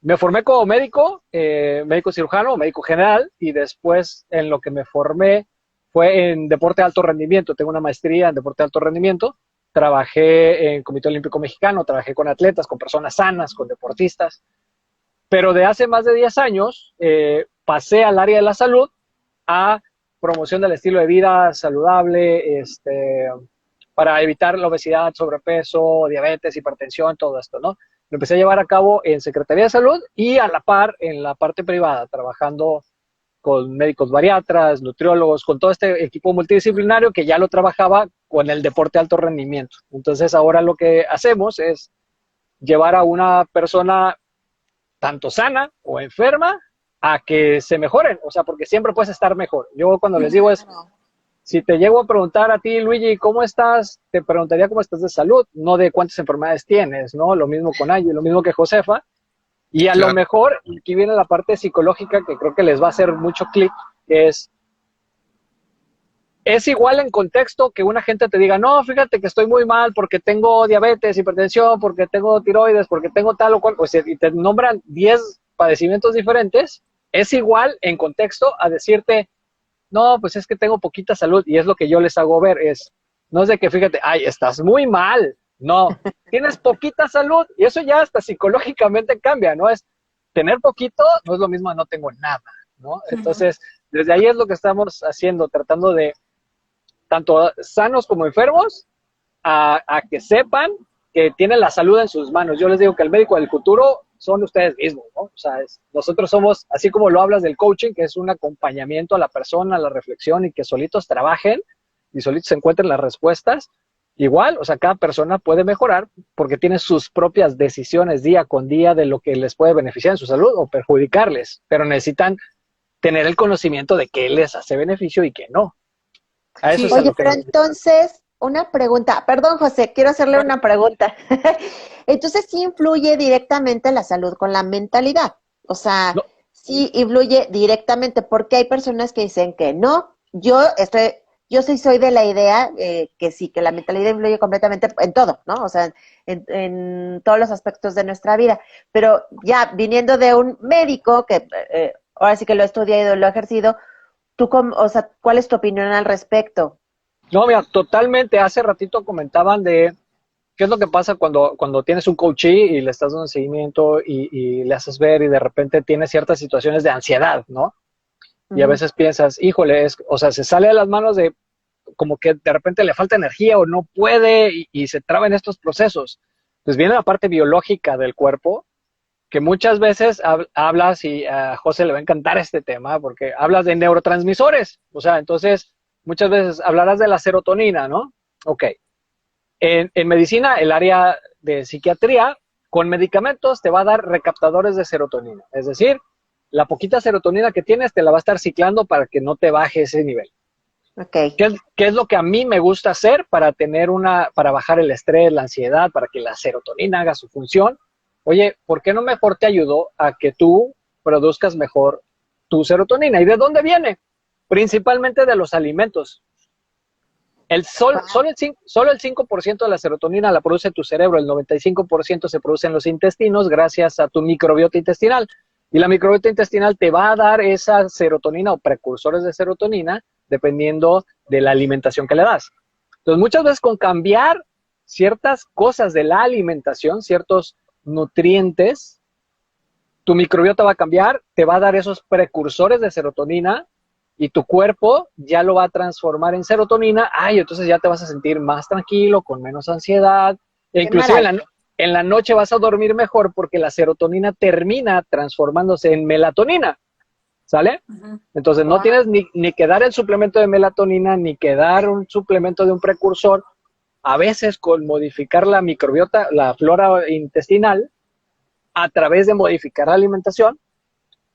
Me formé como médico, médico cirujano, médico general, y después en lo que me formé fue en deporte de alto rendimiento. Tengo una maestría en deporte de alto rendimiento. Trabajé en Comité Olímpico Mexicano, trabajé con atletas, con personas sanas, con deportistas. Pero de hace más de 10 años pasé al área de la salud a promoción del estilo de vida saludable, para evitar la obesidad, sobrepeso, diabetes, hipertensión, todo esto, ¿no? Lo empecé a llevar a cabo en Secretaría de Salud y a la par en la parte privada, trabajando con médicos bariatras, nutriólogos, con todo este equipo multidisciplinario que ya lo trabajaba con el deporte de alto rendimiento. Entonces ahora lo que hacemos es llevar a una persona tanto sana o enferma a que se mejoren, o sea, porque siempre puedes estar mejor. Yo cuando les digo es, si te llego a preguntar a ti, Luigi, ¿cómo estás? Te preguntaría cómo estás de salud, no de cuántas enfermedades tienes, ¿no? Lo mismo con Angie, lo mismo que Josefa. Y a lo mejor, aquí viene la parte psicológica que creo que les va a hacer mucho clic, es igual en contexto que una gente te diga, no, fíjate que estoy muy mal porque tengo diabetes, hipertensión, porque tengo tiroides, porque tengo tal o cual, pues, y te nombran 10 padecimientos diferentes, es igual en contexto a decirte, no, pues es que tengo poquita salud, y es lo que yo les hago ver, no es de que fíjate, ay, estás muy mal, no, tienes poquita salud, y eso ya hasta psicológicamente cambia, ¿no? Es tener poquito, no es lo mismo a no tengo nada, ¿no? Entonces, desde ahí es lo que estamos haciendo, tratando de, tanto sanos como enfermos, a que sepan que tienen la salud en sus manos. Yo les digo que el médico del futuro son ustedes mismos, ¿no? O sea, nosotros somos, así como lo hablas del coaching, que es un acompañamiento a la persona, a la reflexión y que solitos trabajen y solitos encuentren las respuestas. Igual, o sea, cada persona puede mejorar porque tiene sus propias decisiones día con día de lo que les puede beneficiar en su salud o perjudicarles, pero necesitan tener el conocimiento de qué les hace beneficio y qué no. A eso Sí. es a Oye, lo que pero entonces, una pregunta. Perdón, José, quiero hacerle una pregunta. Entonces, sí influye directamente la salud con la mentalidad. O sea, no, sí influye directamente, porque hay personas que dicen que no. Yo soy de la idea que sí, que la mentalidad influye completamente en todo, ¿no? O sea, en todos los aspectos de nuestra vida. Pero ya viniendo de un médico que ahora sí que lo he estudiado y lo he ejercido, o sea, ¿cuál es tu opinión al respecto? no, mira, totalmente. Hace ratito comentaban de qué es lo que pasa cuando tienes un coachee y le estás dando seguimiento y le haces ver y de repente tienes ciertas situaciones de ansiedad, ¿no? Y a veces piensas, híjole, o sea, se sale de las manos de como que de repente le falta energía o no puede y se traba en estos procesos. Pues viene la parte biológica del cuerpo, que muchas veces hablas, y a José le va a encantar este tema, porque hablas de neurotransmisores. O sea, entonces muchas veces hablarás de la serotonina, ¿no? Ok. En medicina, el área de psiquiatría, con medicamentos te va a dar recaptadores de serotonina. Es decir, la poquita serotonina que tienes te la va a estar ciclando para que no te baje ese nivel. Ok. ¿Qué es lo que a mí me gusta hacer para para bajar el estrés, la ansiedad, para que la serotonina haga su función? Oye, ¿por qué no mejor te ayudo a que tú produzcas mejor tu serotonina? ¿Y de dónde viene? Principalmente de los alimentos. Solo el 5% de la serotonina la produce tu cerebro, el 95% se produce en los intestinos gracias a tu microbiota intestinal. Y la microbiota intestinal te va a dar esa serotonina o precursores de serotonina dependiendo de la alimentación que le das. Entonces, muchas veces con cambiar ciertas cosas de la alimentación, ciertos nutrientes, tu microbiota va a cambiar, te va a dar esos precursores de serotonina y tu cuerpo ya lo va a transformar en serotonina. Ay, entonces ya te vas a sentir más tranquilo, con menos ansiedad. E inclusive en la noche vas a dormir mejor porque la serotonina termina transformándose en melatonina. ¿Sale? Entonces no tienes ni que dar el suplemento de melatonina, ni que dar un suplemento de un precursor. A veces con modificar la microbiota, la flora intestinal, a través de modificar la alimentación,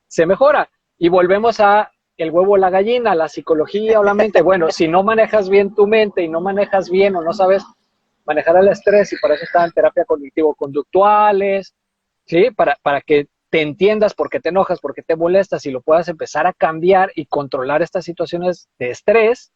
se mejora. Y volvemos a el huevo o la gallina, la psicología o la mente. Bueno, si no manejas bien tu mente y no manejas bien o no sabes manejar el estrés, y para eso están terapia cognitivo-conductuales, ¿sí? Para que te entiendas por qué te enojas, por qué te molestas y lo puedas empezar a cambiar y controlar estas situaciones de estrés,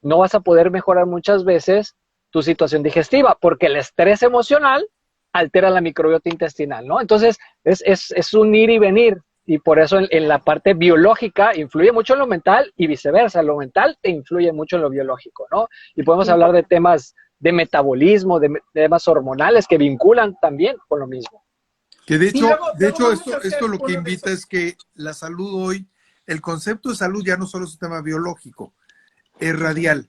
no vas a poder mejorar muchas veces tu situación digestiva, porque el estrés emocional altera la microbiota intestinal, ¿no? Entonces, es un ir y venir, y por eso en la parte biológica influye mucho en lo mental y viceversa, lo mental te influye mucho en lo biológico, ¿no? Y podemos hablar de temas de metabolismo, de temas hormonales que vinculan también con lo mismo. Que de hecho, vamos a hacer esto lo que uno de invita esos. es que la salud hoy, el concepto de salud ya no solo es un tema biológico, es radial.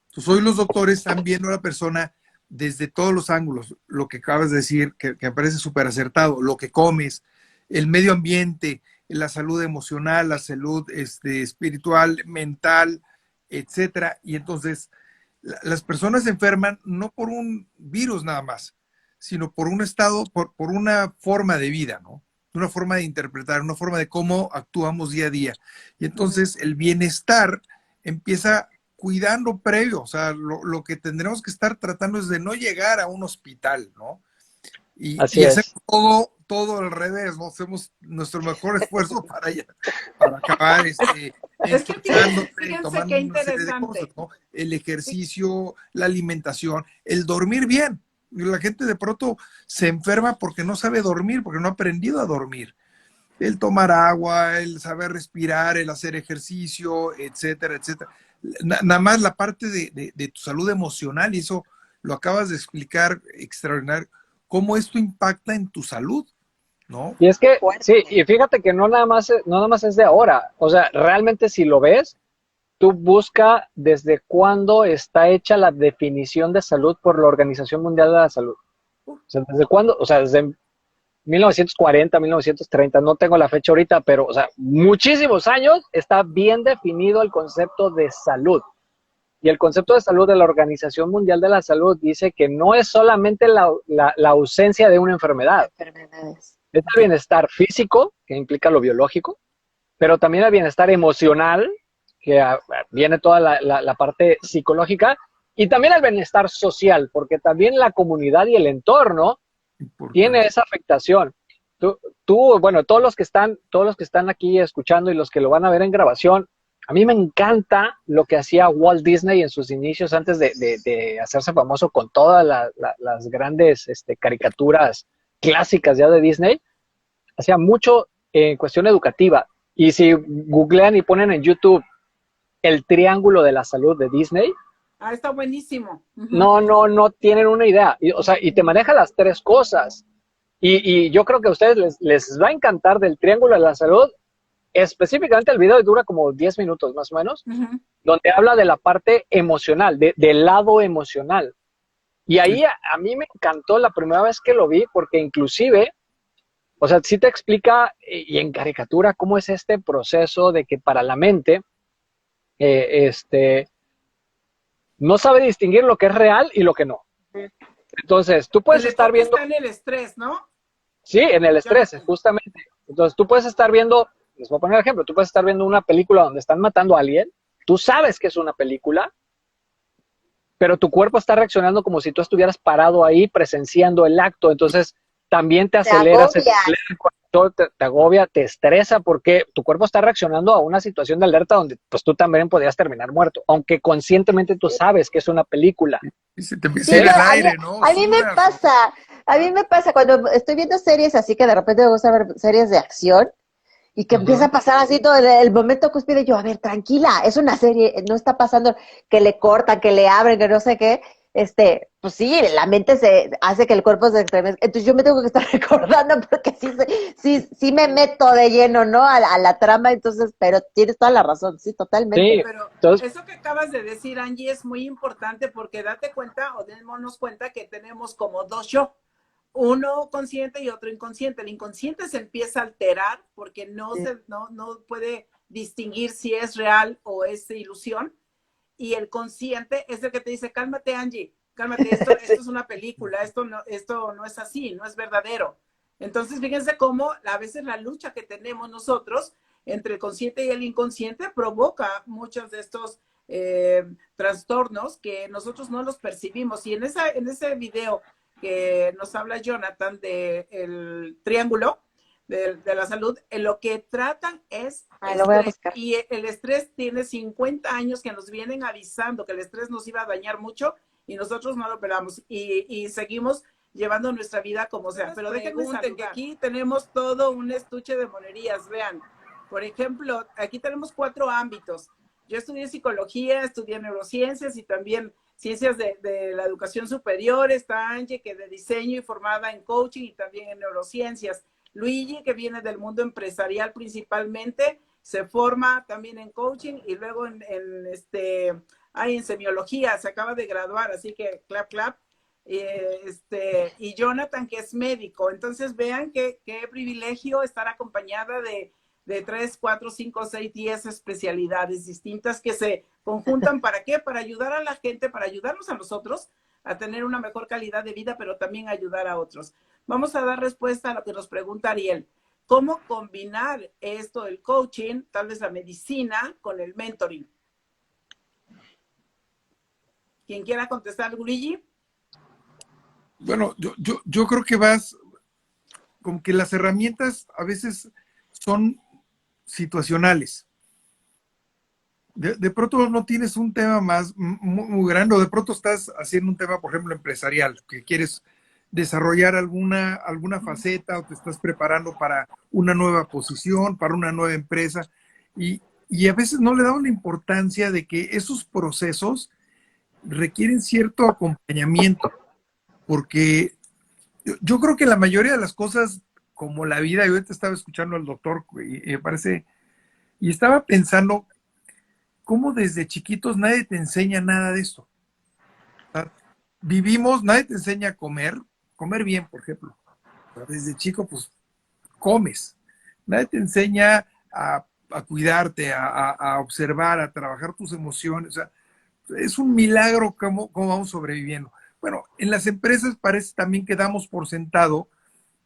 Entonces hoy los doctores están viendo a la persona desde todos los ángulos, lo que acabas de decir, que me parece súper acertado, lo que comes, el medio ambiente, la salud emocional, la salud espiritual, mental, etcétera. Y entonces las personas se enferman no por un virus nada más, sino por un estado, por una forma de vida, ¿no? Una forma de interpretar, una forma de cómo actuamos día a día. Y entonces el bienestar empieza cuidando previo, o sea, lo que tendremos que estar tratando es de no llegar a un hospital, ¿no? Así Y hacer es. todo al revés, ¿no? Hacemos nuestro mejor esfuerzo para acabar Es que ensuciándote y fíjense tomando qué una serie de cosas, interesante. ¿no? El ejercicio, la alimentación, el dormir bien. La gente de pronto se enferma porque no sabe dormir, porque no ha aprendido a dormir. El tomar agua, el saber respirar, el hacer ejercicio, etcétera, etcétera. Nada más la parte de tu salud emocional, y eso lo acabas de explicar extraordinario, cómo esto impacta en tu salud, ¿no? Y es que, sí, y fíjate que no nada más es de ahora. O sea, realmente si lo ves, tú busca desde cuándo está hecha la definición de salud por la Organización Mundial de la Salud. O sea, desde cuándo, o sea, desde 1940, 1930, no tengo la fecha ahorita, pero, o sea, muchísimos años está bien definido el concepto de salud. Y el concepto de salud de la Organización Mundial de la Salud dice que no es solamente la ausencia de una enfermedad. Enfermedades. Es el bienestar físico, que implica lo biológico, pero también el bienestar emocional, que viene toda la parte psicológica, y también el bienestar social, porque también la comunidad y el entorno tiene Importante. esa afectación. Bueno, todos los que están aquí escuchando y los que lo van a ver en grabación, a mí me encanta lo que hacía Walt Disney en sus inicios antes de hacerse famoso con todas las grandes caricaturas clásicas ya de Disney. Hacía mucho en cuestión educativa. Y si googlean y ponen en YouTube el triángulo de la salud de Disney, Está buenísimo. no tienen una idea. O sea, y te maneja las tres cosas. Y yo creo que a ustedes les va a encantar del triángulo de la salud. Específicamente el video dura como 10 minutos más o menos, donde habla de la parte emocional, del lado emocional. Y ahí a mí me encantó la primera vez que lo vi, porque inclusive, o sea, sí te explica y en caricatura cómo es este proceso de que para la mente, no sabe distinguir lo que es real y lo que no. Entonces, tú puedes El estar enfoque viendo, está en el estrés, ¿no? sí, en el estrés, Jonathan. justamente. Entonces, tú puedes estar viendo, les voy a poner ejemplo, tú puedes estar viendo una película donde están matando a alguien, tú sabes que es una película, pero tu cuerpo está reaccionando como si tú estuvieras parado ahí presenciando el acto. Entonces, también te Te acelera, se te agobias. acelera el corazón, te agobia, te estresa, porque tu cuerpo está reaccionando a una situación de alerta donde pues tú también podrías terminar muerto, aunque conscientemente tú sabes que es una película. Y se te empieza a Sí, ir no, el aire, ¿no? Sudas. a mí me pasa cuando estoy viendo series así que de repente me gusta ver series de acción y que empieza Ujú. a pasar así todo el momento cúspide, yo, a ver, tranquila, es una serie, no está pasando que le cortan, que le abren, que no sé qué, pues sí, la mente se hace que el cuerpo se estremezca, entonces yo me tengo que estar recordando porque sí me meto de lleno, ¿no? A la trama, entonces, pero tienes toda la razón, sí, totalmente. Sí, Pero entonces, eso que acabas de decir, Angie, es muy importante porque date cuenta o démonos cuenta que tenemos como dos yo, uno consciente y otro inconsciente. El inconsciente se empieza a alterar porque no puede distinguir si es real o es ilusión. Y el consciente es el que te dice, cálmate, Angie, cálmate, esto es una película, esto no es así, no es verdadero. Entonces, fíjense cómo a veces la lucha que tenemos nosotros entre el consciente y el inconsciente provoca muchos de estos trastornos que nosotros no los percibimos. Y en ese video que nos habla Jonathan del triángulo de la salud, en lo que tratan es Lo voy a estrés. buscar. Y el estrés tiene 50 años que nos vienen avisando que el estrés nos iba a dañar mucho y nosotros no lo pelamos y seguimos llevando nuestra vida como sea. Pero déjenme saludar que aquí tenemos todo un estuche de monerías, vean. Por ejemplo, aquí tenemos 4 ámbitos. Yo estudié psicología, estudié neurociencias y también ciencias de la educación superior. Está Angie, que de diseño y formada en coaching y también en neurociencias. Luigi, que viene del mundo empresarial principalmente, se forma también en coaching y luego en semiología, se acaba de graduar, así que clap, clap. Y Jonathan, que es médico. Entonces vean qué privilegio estar acompañada de 3, 4, 5, 6, 10 especialidades distintas que se conjuntan. ¿Para qué? Para ayudar a la gente, para ayudarnos a nosotros a tener una mejor calidad de vida, pero también ayudar a otros. Vamos a dar respuesta a lo que nos pregunta Ariel. ¿Cómo combinar esto, el coaching, tal vez la medicina, con el mentoring? ¿Quién quiera contestar, Luigi? Bueno, yo creo que vas, como que las herramientas a veces son situacionales. De pronto no tienes un tema más muy grande, o de pronto estás haciendo un tema, por ejemplo, empresarial, que quieres desarrollar alguna faceta o te estás preparando para una nueva posición, para una nueva empresa, y, y a veces no le damos la importancia de que esos procesos requieren cierto acompañamiento, porque yo creo que la mayoría de las cosas, como la vida, yo ahorita estaba escuchando al doctor y me parece, y estaba pensando cómo desde chiquitos nadie te enseña nada de esto. O sea, vivimos, nadie te enseña a comer bien, por ejemplo. O sea, desde chico, pues comes. Nadie te enseña a cuidarte, a observar, a trabajar tus emociones. O sea, es un milagro cómo vamos sobreviviendo. Bueno, en las empresas parece también que damos por sentado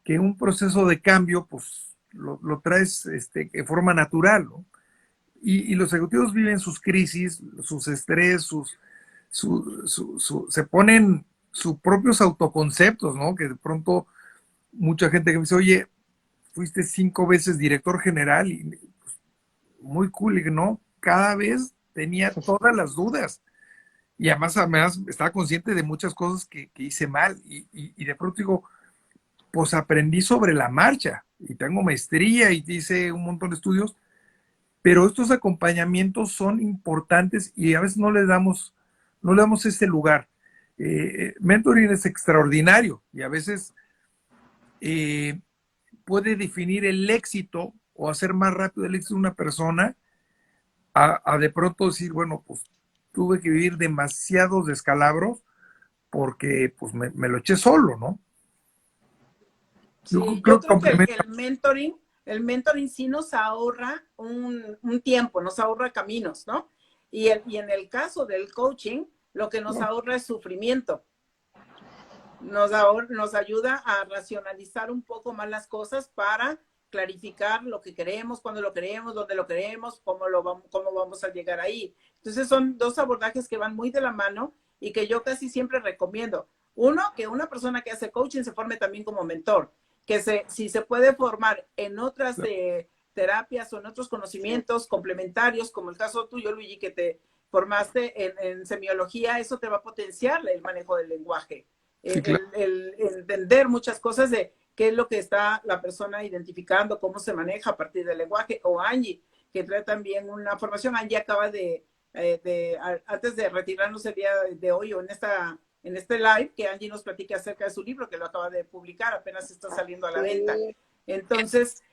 que un proceso de cambio, pues lo traes de forma natural, ¿no? Y los ejecutivos viven sus crisis, sus estrés, se ponen sus propios autoconceptos, ¿no? Que de pronto mucha gente que me dice, oye, fuiste 5 veces director general y pues, muy cool, y no, cada vez tenía todas las dudas. Y además estaba consciente de muchas cosas que hice mal. Y de pronto digo, pues aprendí sobre la marcha y tengo maestría y hice un montón de estudios, pero estos acompañamientos son importantes y a veces no le damos ese lugar. Mentoring es extraordinario y a veces eh, puede definir el éxito o hacer más rápido el éxito de una persona a de pronto decir, bueno, pues tuve que vivir demasiados descalabros porque pues me lo eché solo, ¿no? Yo Sí, creo yo que creo que complementa. el mentoring sí nos ahorra un tiempo, nos ahorra caminos, ¿no? Y en el caso del coaching, lo que nos ahorra es sufrimiento. nos ayuda a racionalizar un poco más las cosas para clarificar lo que queremos, cuándo lo queremos, dónde lo queremos, cómo vamos a llegar ahí. Entonces son dos abordajes que van muy de la mano y que yo casi siempre recomiendo. Uno, que una persona que hace coaching se forme también como mentor, si se puede formar en otras terapias o en otros conocimientos complementarios, como el caso tuyo, Luigi, que te formaste en semiología, eso te va a potenciar el manejo del lenguaje. Sí, claro. El entender muchas cosas de qué es lo que está la persona identificando, cómo se maneja a partir del lenguaje, o Angie, que trae también una formación. Angie acaba antes de retirarnos el día de hoy o en este live, que Angie nos platique acerca de su libro, que lo acaba de publicar, apenas está saliendo a la venta. Entonces,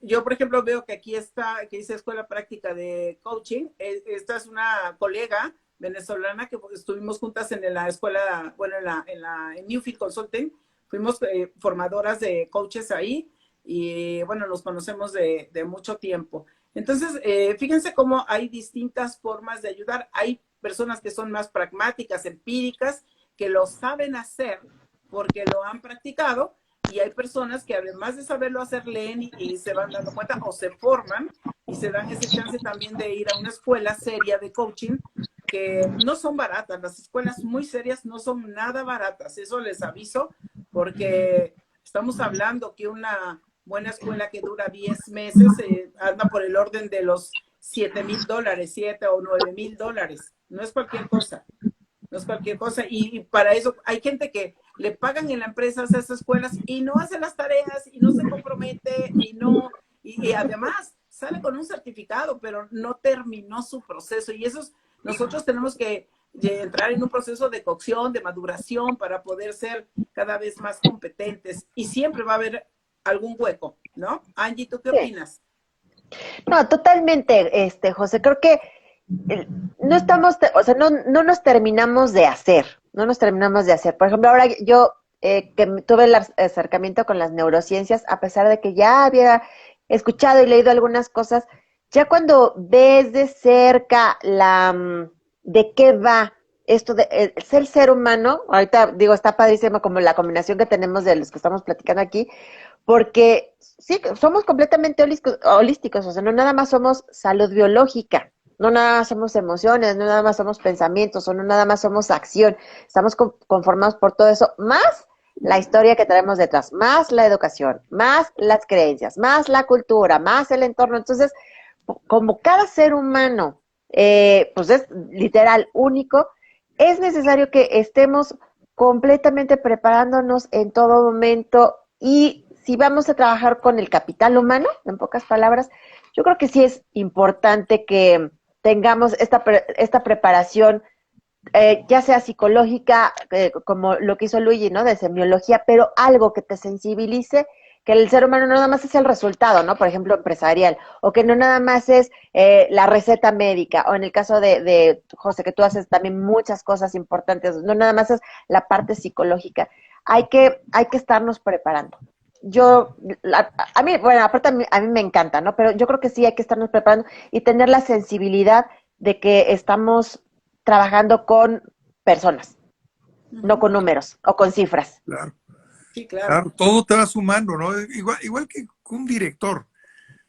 yo, por ejemplo, veo que aquí está, que dice Escuela Práctica de Coaching. Esta es una colega venezolana que estuvimos juntas en la escuela, bueno, en Newfield Consulting. Fuimos formadoras de coaches ahí y, bueno, nos conocemos de mucho tiempo. Entonces, fíjense cómo hay distintas formas de ayudar. Hay personas que son más pragmáticas, empíricas, que lo saben hacer porque lo han practicado, y hay personas que además de saberlo hacer, leen y se van dando cuenta o se forman y se dan ese chance también de ir a una escuela seria de coaching, que no son baratas. Las escuelas muy serias no son nada baratas, eso les aviso, porque estamos hablando que una buena escuela que dura 10 meses anda por el orden de los $7,000, $7,000 o $9,000. No es cualquier cosa. No es cualquier cosa. Y para eso hay gente que le pagan en la empresa a esas escuelas y no hace las tareas y no se compromete y además sale con un certificado, pero no terminó su proceso. Y nosotros tenemos que entrar en un proceso de cocción, de maduración, para poder ser cada vez más competentes. Y siempre va a haber algún hueco, ¿no? Angie, ¿tú qué opinas? No, totalmente, José. Creo que no estamos, o sea, no nos terminamos de hacer, no nos terminamos de hacer. Por ejemplo, ahora yo que tuve el acercamiento con las neurociencias, a pesar de que ya había escuchado y leído algunas cosas, ya cuando ves de cerca de qué va esto de ser ser humano, ahorita digo, está padrísimo como la combinación que tenemos de los que estamos platicando aquí, porque sí, somos completamente holísticos, o sea, no nada más somos salud biológica, no nada más somos emociones, no nada más somos pensamientos, o no nada más somos acción, estamos conformados por todo eso, más la historia que traemos detrás, más la educación, más las creencias, más la cultura, más el entorno. Entonces, como cada ser humano, pues es literal único, es necesario que estemos completamente preparándonos en todo momento, y si vamos a trabajar con el capital humano, en pocas palabras, yo creo que sí es importante que tengamos esta preparación, ya sea psicológica, como lo que hizo Luigi, ¿no? De semiología, pero algo que te sensibilice, que el ser humano no nada más es el resultado, ¿no? Por ejemplo, empresarial, o que no nada más es la receta médica, o en el caso de José, que tú haces también muchas cosas importantes, no nada más es la parte psicológica. Hay que estarnos preparando. A mí, bueno, aparte a mí me encanta, ¿no? Pero yo creo que sí hay que estarnos preparando y tener la sensibilidad de que estamos trabajando con personas, no con números o con cifras. Claro. Sí, claro. Claro, todo te va sumando, ¿no? Igual que un director.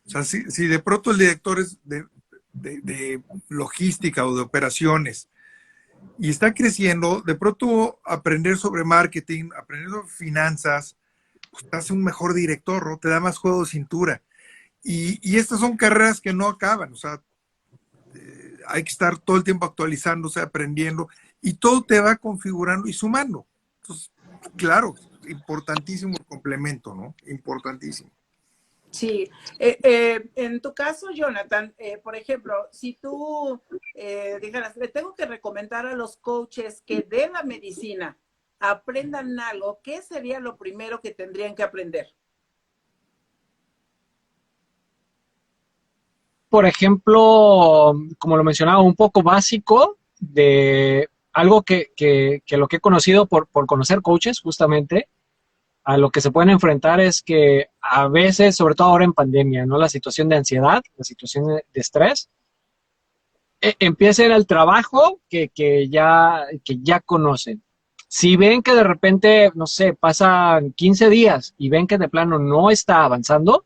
O sea, si de pronto el director es de logística o de operaciones y está creciendo, de pronto aprender sobre marketing, aprender sobre finanzas, pues te hace un mejor director, ¿no? Te da más juego de cintura. Y estas son carreras que no acaban, o sea, hay que estar todo el tiempo actualizándose, aprendiendo, y todo te va configurando y sumando. Entonces, claro, importantísimo el complemento, ¿no? Importantísimo. Sí. En tu caso, Jonathan, por ejemplo, si tú dijeras, le tengo que recomendar a los coaches que de la medicina aprendan algo, ¿qué sería lo primero que tendrían que aprender? Por ejemplo, como lo mencionaba, un poco básico de algo que lo que he conocido por conocer coaches, justamente, a lo que se pueden enfrentar es que a veces, sobre todo ahora en pandemia, ¿no? La situación de ansiedad, la situación de estrés, empieza el trabajo que ya conocen. Si ven que de repente, no sé, pasan 15 días y ven que de plano no está avanzando,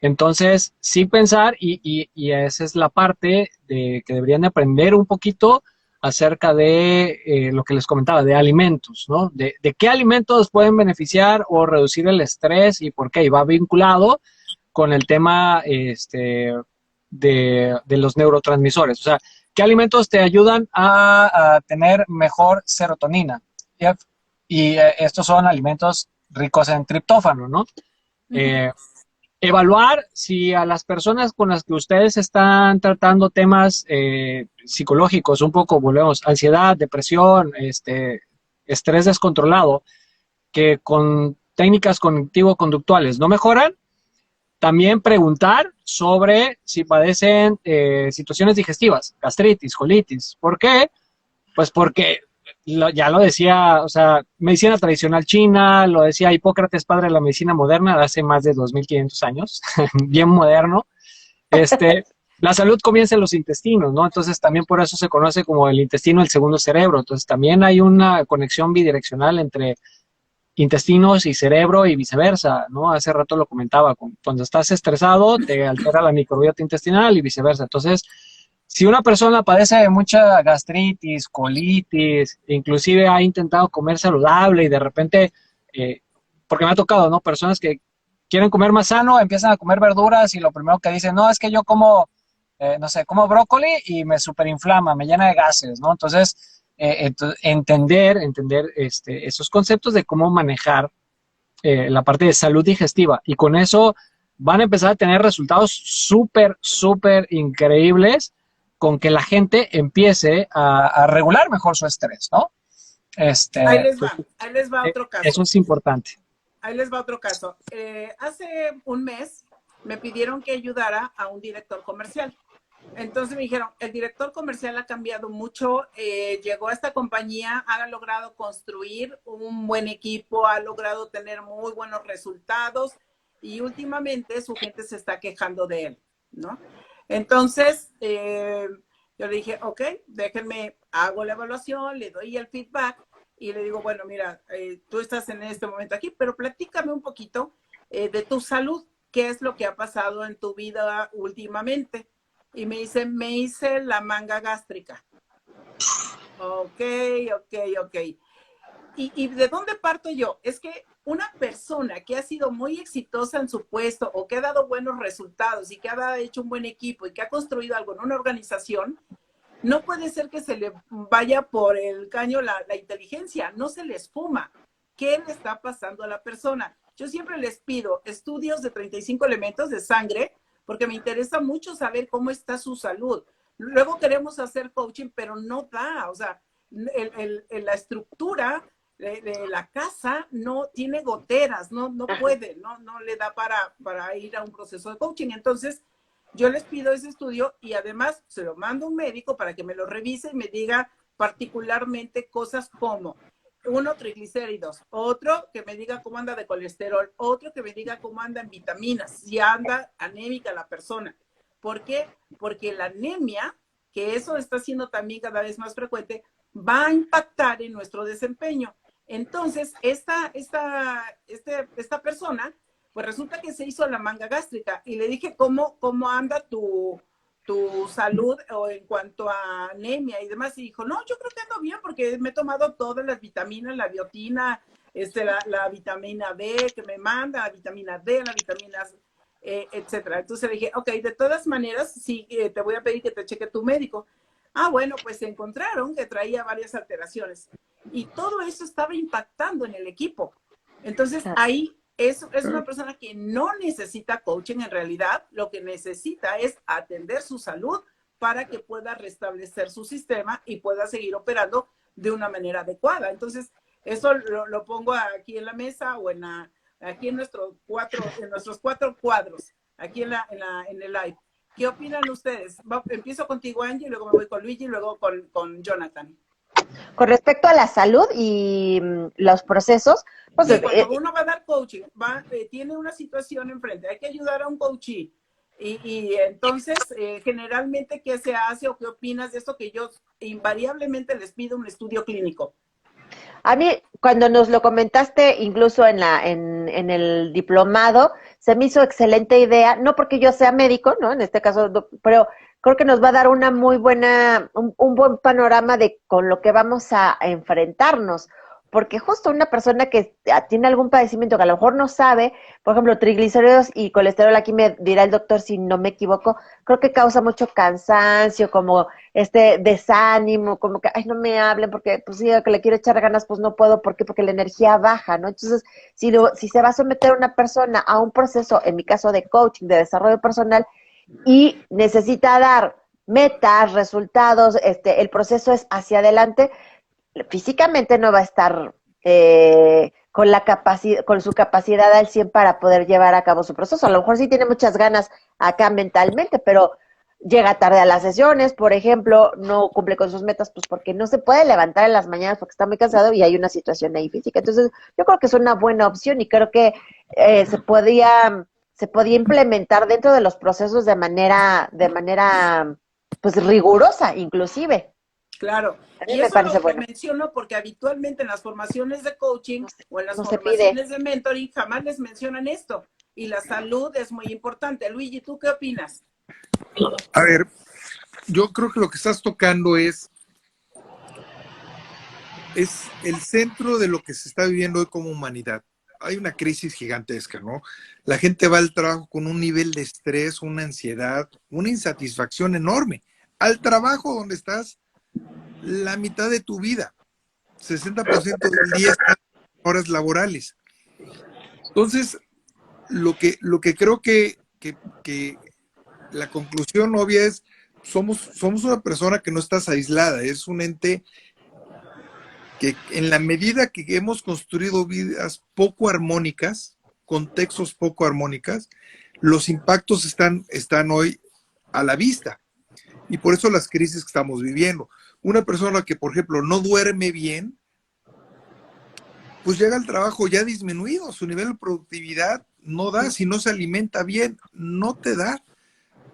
entonces sí pensar, y esa es la parte de que deberían aprender un poquito acerca de lo que les comentaba, de alimentos, ¿no? De qué alimentos pueden beneficiar o reducir el estrés y por qué. Y va vinculado con el tema de los neurotransmisores. O sea, ¿qué alimentos te ayudan a tener mejor serotonina? Y estos son alimentos ricos en triptófano, ¿no? Eh, Evaluar si a las personas con las que ustedes están tratando temas psicológicos, un poco, volvemos, ansiedad, depresión, estrés descontrolado, que con técnicas cognitivo-conductuales no mejoran, también preguntar sobre si padecen situaciones digestivas, gastritis, colitis. ¿Por qué? Pues porque ya lo decía, o sea, medicina tradicional china, lo decía Hipócrates, padre de la medicina moderna, de hace más de 2500 años, bien moderno. La salud comienza en los intestinos, ¿no? Entonces también por eso se conoce como el intestino el segundo cerebro. Entonces también hay una conexión bidireccional entre intestinos y cerebro y viceversa, ¿no? Hace rato lo comentaba, cuando estás estresado te altera la microbiota intestinal y viceversa. Entonces, si una persona padece de mucha gastritis, colitis, inclusive ha intentado comer saludable y de repente, porque me ha tocado, ¿no? Personas que quieren comer más sano, empiezan a comer verduras y lo primero que dicen, no, es que yo como, no sé, como brócoli y me superinflama, me llena de gases, ¿no? Entonces, entender esos conceptos de cómo manejar la parte de salud digestiva y con eso van a empezar a tener resultados súper, súper increíbles con que la gente empiece a regular mejor su estrés, ¿no? Ahí les va otro caso. Eso es importante. Ahí les va otro caso. Hace un mes me pidieron que ayudara a un director comercial. Entonces me dijeron, el director comercial ha cambiado mucho, llegó a esta compañía, ha logrado construir un buen equipo, ha logrado tener muy buenos resultados y últimamente su gente se está quejando de él, ¿no? Entonces, yo le dije, ok, déjenme, hago la evaluación, le doy el feedback y le digo, bueno, mira, tú estás en este momento aquí, pero platícame un poquito de tu salud, qué es lo que ha pasado en tu vida últimamente. Y me dice, me hice la manga gástrica. Ok. ¿Y de dónde parto yo? Es que una persona que ha sido muy exitosa en su puesto o que ha dado buenos resultados y que ha hecho un buen equipo y que ha construido algo en una organización, no puede ser que se le vaya por el caño la inteligencia, no se les fuma. ¿Qué le está pasando a la persona? Yo siempre les pido estudios de 35 elementos de sangre porque me interesa mucho saber cómo está su salud. Luego queremos hacer coaching, pero no da, o sea, la estructura de la casa no tiene goteras, no puede, no le da para ir a un proceso de coaching. Entonces, yo les pido ese estudio y además se lo mando a un médico para que me lo revise y me diga particularmente cosas como uno, triglicéridos, otro que me diga cómo anda de colesterol, otro que me diga cómo anda en vitaminas, si anda anémica la persona. ¿Por qué? Porque la anemia, que eso está siendo también cada vez más frecuente, va a impactar en nuestro desempeño. Entonces, esta persona, pues resulta que se hizo la manga gástrica y le dije, ¿cómo anda tu salud o en cuanto a anemia y demás? Y dijo, no, yo creo que ando bien porque me he tomado todas las vitaminas, la biotina, la vitamina B que me manda, la vitamina D, la vitamina etcétera. Entonces le dije, ok, de todas maneras, sí, te voy a pedir que te cheque tu médico. Ah, bueno, pues se encontraron que traía varias alteraciones y todo eso estaba impactando en el equipo. Entonces ahí es una persona que no necesita coaching en realidad, lo que necesita es atender su salud para que pueda restablecer su sistema y pueda seguir operando de una manera adecuada. Entonces, eso lo pongo aquí en la mesa o aquí en nuestros cuatro cuadros, aquí en el live. ¿Qué opinan ustedes? Empiezo contigo, Angie, luego me voy con Luigi y luego con Jonathan. Con respecto a la salud y los procesos, pues sí, cuando uno va a dar coaching, tiene una situación enfrente, hay que ayudar a un coachee. Y entonces, generalmente, ¿qué se hace o qué opinas de esto que yo invariablemente les pido un estudio clínico? A mí, cuando nos lo comentaste, incluso en el diplomado, se me hizo excelente idea, no porque yo sea médico, ¿no? En este caso, pero creo que nos va a dar una muy buena, un buen panorama de con lo que vamos a enfrentarnos. Porque justo una persona que tiene algún padecimiento que a lo mejor no sabe, por ejemplo, triglicéridos y colesterol, aquí me dirá el doctor si no me equivoco, creo que causa mucho cansancio, como desánimo, como que, ay, no me hablen porque, pues sí, que le quiero echar ganas, pues no puedo, ¿por qué? Porque la energía baja, ¿no? Entonces, si se va a someter una persona a un proceso, en mi caso de coaching, de desarrollo personal, y necesita dar metas, resultados, el proceso es hacia adelante, físicamente no va a estar con la capacidad, con su capacidad al 100 para poder llevar a cabo su proceso. A lo mejor sí tiene muchas ganas acá mentalmente, pero llega tarde a las sesiones, por ejemplo, no cumple con sus metas, pues porque no se puede levantar en las mañanas porque está muy cansado y hay una situación ahí física. Entonces, yo creo que es una buena opción y creo que se podía implementar dentro de los procesos de manera pues rigurosa, inclusive. Claro, A mí y me eso parece lo bueno. menciono porque habitualmente en las formaciones de coaching o en las No se pide. formaciones de mentoring jamás les mencionan esto. Y la salud es muy importante. Luigi, ¿tú qué opinas? A ver, yo creo que lo que estás tocando es el centro de lo que se está viviendo hoy como humanidad. Hay una crisis gigantesca, ¿no? La gente va al trabajo con un nivel de estrés, una ansiedad, una insatisfacción enorme. Al trabajo donde estás la mitad de tu vida, 60% del día estás en horas laborales. Entonces, lo que creo que la conclusión obvia es, somos una persona que no estás aislada, es un ente que en la medida que hemos construido vidas poco armónicas, contextos poco armónicas, los impactos están hoy a la vista. Y por eso las crisis que estamos viviendo. Una persona que, por ejemplo, no duerme bien, pues llega al trabajo ya disminuido, su nivel de productividad no da, si no se alimenta bien, no te da.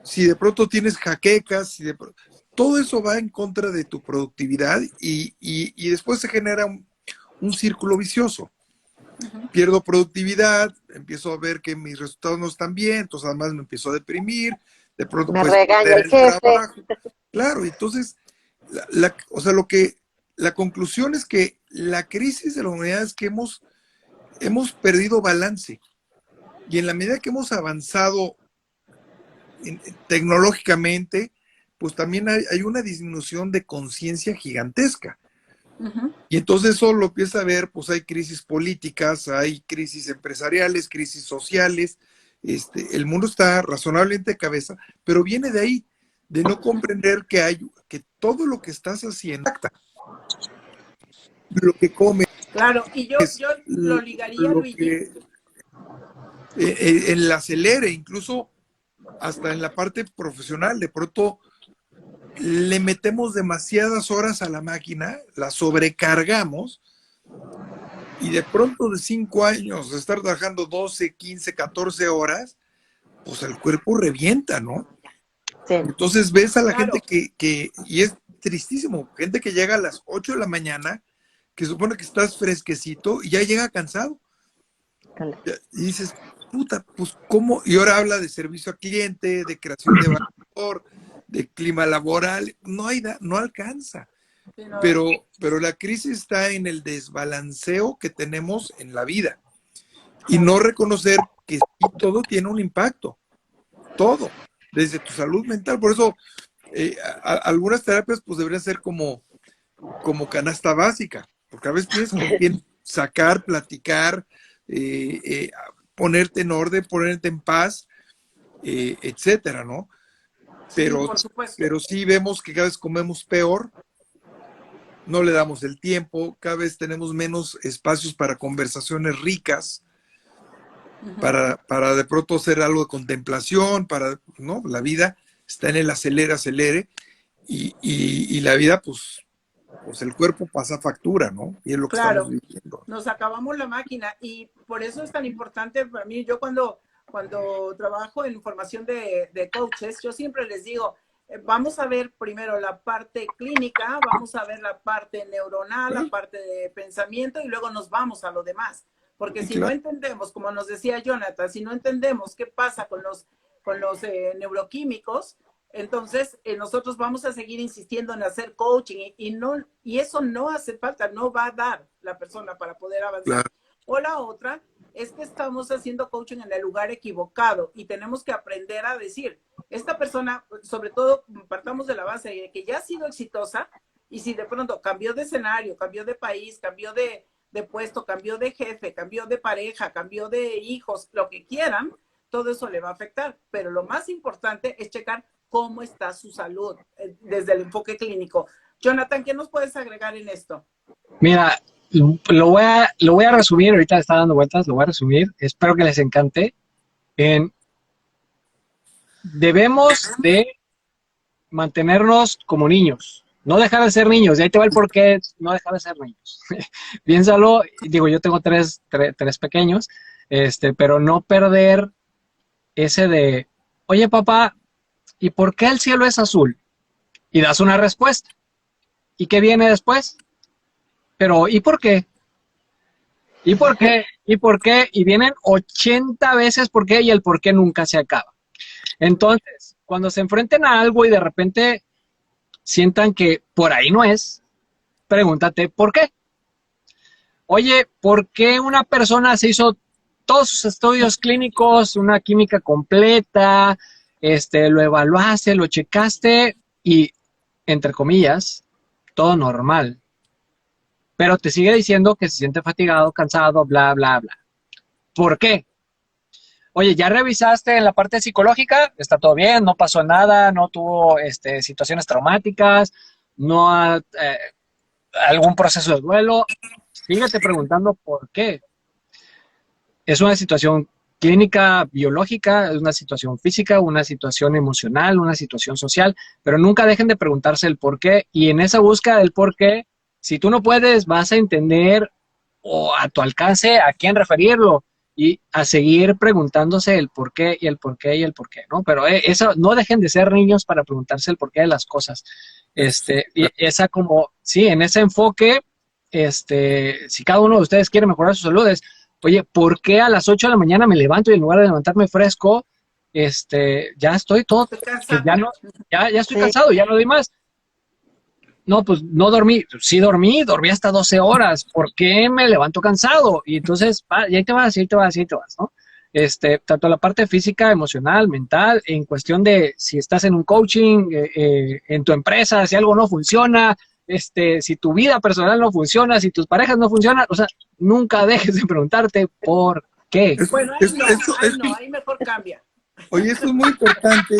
Si de pronto tienes jaquecas, todo eso va en contra de tu productividad y después se genera un círculo vicioso. Pierdo productividad, empiezo a ver que mis resultados no están bien, entonces además me empiezo a deprimir, de pronto Me pues regaña perder el el jefe. trabajo. Claro, entonces, o sea, la conclusión es que la crisis de la humanidad es que hemos perdido balance y en la medida que hemos avanzado tecnológicamente, pues también hay una disminución de conciencia gigantesca. Y entonces eso lo empieza a ver, pues hay crisis políticas, hay crisis empresariales, crisis sociales, el mundo está razonablemente de cabeza, pero viene de ahí, de no comprender que todo lo que estás haciendo, lo que comes, Claro, y yo lo ligaría, lo Luigi. que en el acelere, incluso hasta en la parte profesional, de pronto le metemos demasiadas horas a la máquina, la sobrecargamos y de pronto de 5 años de estar trabajando 12, 15, 14 horas, pues el cuerpo revienta, ¿no? Sí. Entonces ves a la Claro. gente y es tristísimo, gente que llega a las 8 de la mañana, que supone que estás fresquecito y ya llega cansado. Y dices, puta, pues cómo, y ahora habla de servicio a cliente, de creación de valor, de clima laboral, no alcanza. Sí, no, Pero la crisis está en el desbalanceo que tenemos en la vida y no reconocer que sí, todo tiene un impacto, todo, desde tu salud mental. Por eso algunas terapias pues deberían ser como canasta básica, porque a veces tienes con quién sacar, platicar, ponerte en orden, ponerte en paz, etcétera, ¿no? sí, por supuesto. Pero sí vemos que cada vez comemos peor, no le damos el tiempo, cada vez tenemos menos espacios para conversaciones ricas, para de pronto hacer algo de contemplación, ¿no? La vida está en el acelere, y la vida, pues el cuerpo pasa factura, ¿no? Y es lo que estamos Claro, viviendo. nos acabamos la máquina y por eso es tan importante para mí. Yo cuando trabajo en formación de coaches, yo siempre les digo, vamos a ver primero la parte clínica, vamos a ver la parte neuronal, la parte de pensamiento y luego nos vamos a lo demás. Porque si no entendemos, como nos decía Jonathan, si no entendemos qué pasa con los neuroquímicos, entonces nosotros vamos a seguir insistiendo en hacer coaching y eso no hace falta, no va a dar la persona para poder avanzar. Claro. O la otra es que estamos haciendo coaching en el lugar equivocado y tenemos que aprender a decir, esta persona, sobre todo partamos de la base de que ya ha sido exitosa y si de pronto cambió de escenario, cambió de país, cambió de puesto, cambió de jefe, cambió de pareja, cambió de hijos, lo que quieran, todo eso le va a afectar. Pero lo más importante es checar cómo está su salud desde el enfoque clínico. Jonathan, ¿qué nos puedes agregar en esto? Mira, lo voy a resumir, ahorita está dando vueltas, lo voy a resumir, espero que les encante. Debemos de mantenernos como niños, no dejar de ser niños, y ahí te va el porqué, no dejar de ser niños. Piénsalo, digo, yo tengo tres pequeños, pero no perder ese de, oye papá, ¿y por qué el cielo es azul? Y das una respuesta. ¿Y qué viene después? Pero, ¿y por qué? ¿Y por qué? ¿Y por qué? Y vienen 80 veces por qué y el por qué nunca se acaba. Entonces, cuando se enfrenten a algo y de repente sientan que por ahí no es, pregúntate ¿por qué? Oye, ¿por qué una persona se hizo todos sus estudios clínicos, una química completa, lo evaluaste, lo checaste y, entre comillas, todo normal? Pero te sigue diciendo que se siente fatigado, cansado, bla, bla, bla. ¿Por qué? Oye, ¿ya revisaste en la parte psicológica? Está todo bien, no pasó nada, no tuvo situaciones traumáticas, no ha, algún proceso de duelo. Síguete preguntando por qué. Es una situación clínica, biológica, es una situación física, una situación emocional, una situación social, pero nunca dejen de preguntarse el por qué. Y en esa búsqueda del por qué, si tú no puedes, vas a entender o a tu alcance a quién referirlo y a seguir preguntándose el por qué y el por qué y el por qué, ¿no? Pero eso, no dejen de ser niños para preguntarse el por qué de las cosas. Y esa como, sí, en ese enfoque, si cada uno de ustedes quiere mejorar su salud, es, oye, ¿por qué a las 8 de la mañana me levanto y en lugar de levantarme fresco, ya estoy todo, que ya estoy cansado, ya no doy más? No, pues no dormí, sí dormí hasta 12 horas, ¿por qué me levanto cansado? Y entonces, y ahí te vas, ¿no? Tanto la parte física, emocional, mental, en cuestión de si estás en un coaching, en tu empresa, si algo no funciona, si tu vida personal no funciona, si tus parejas no funcionan, o sea, nunca dejes de preguntarte por qué. Bueno, ahí mejor cambia. Oye, esto es muy importante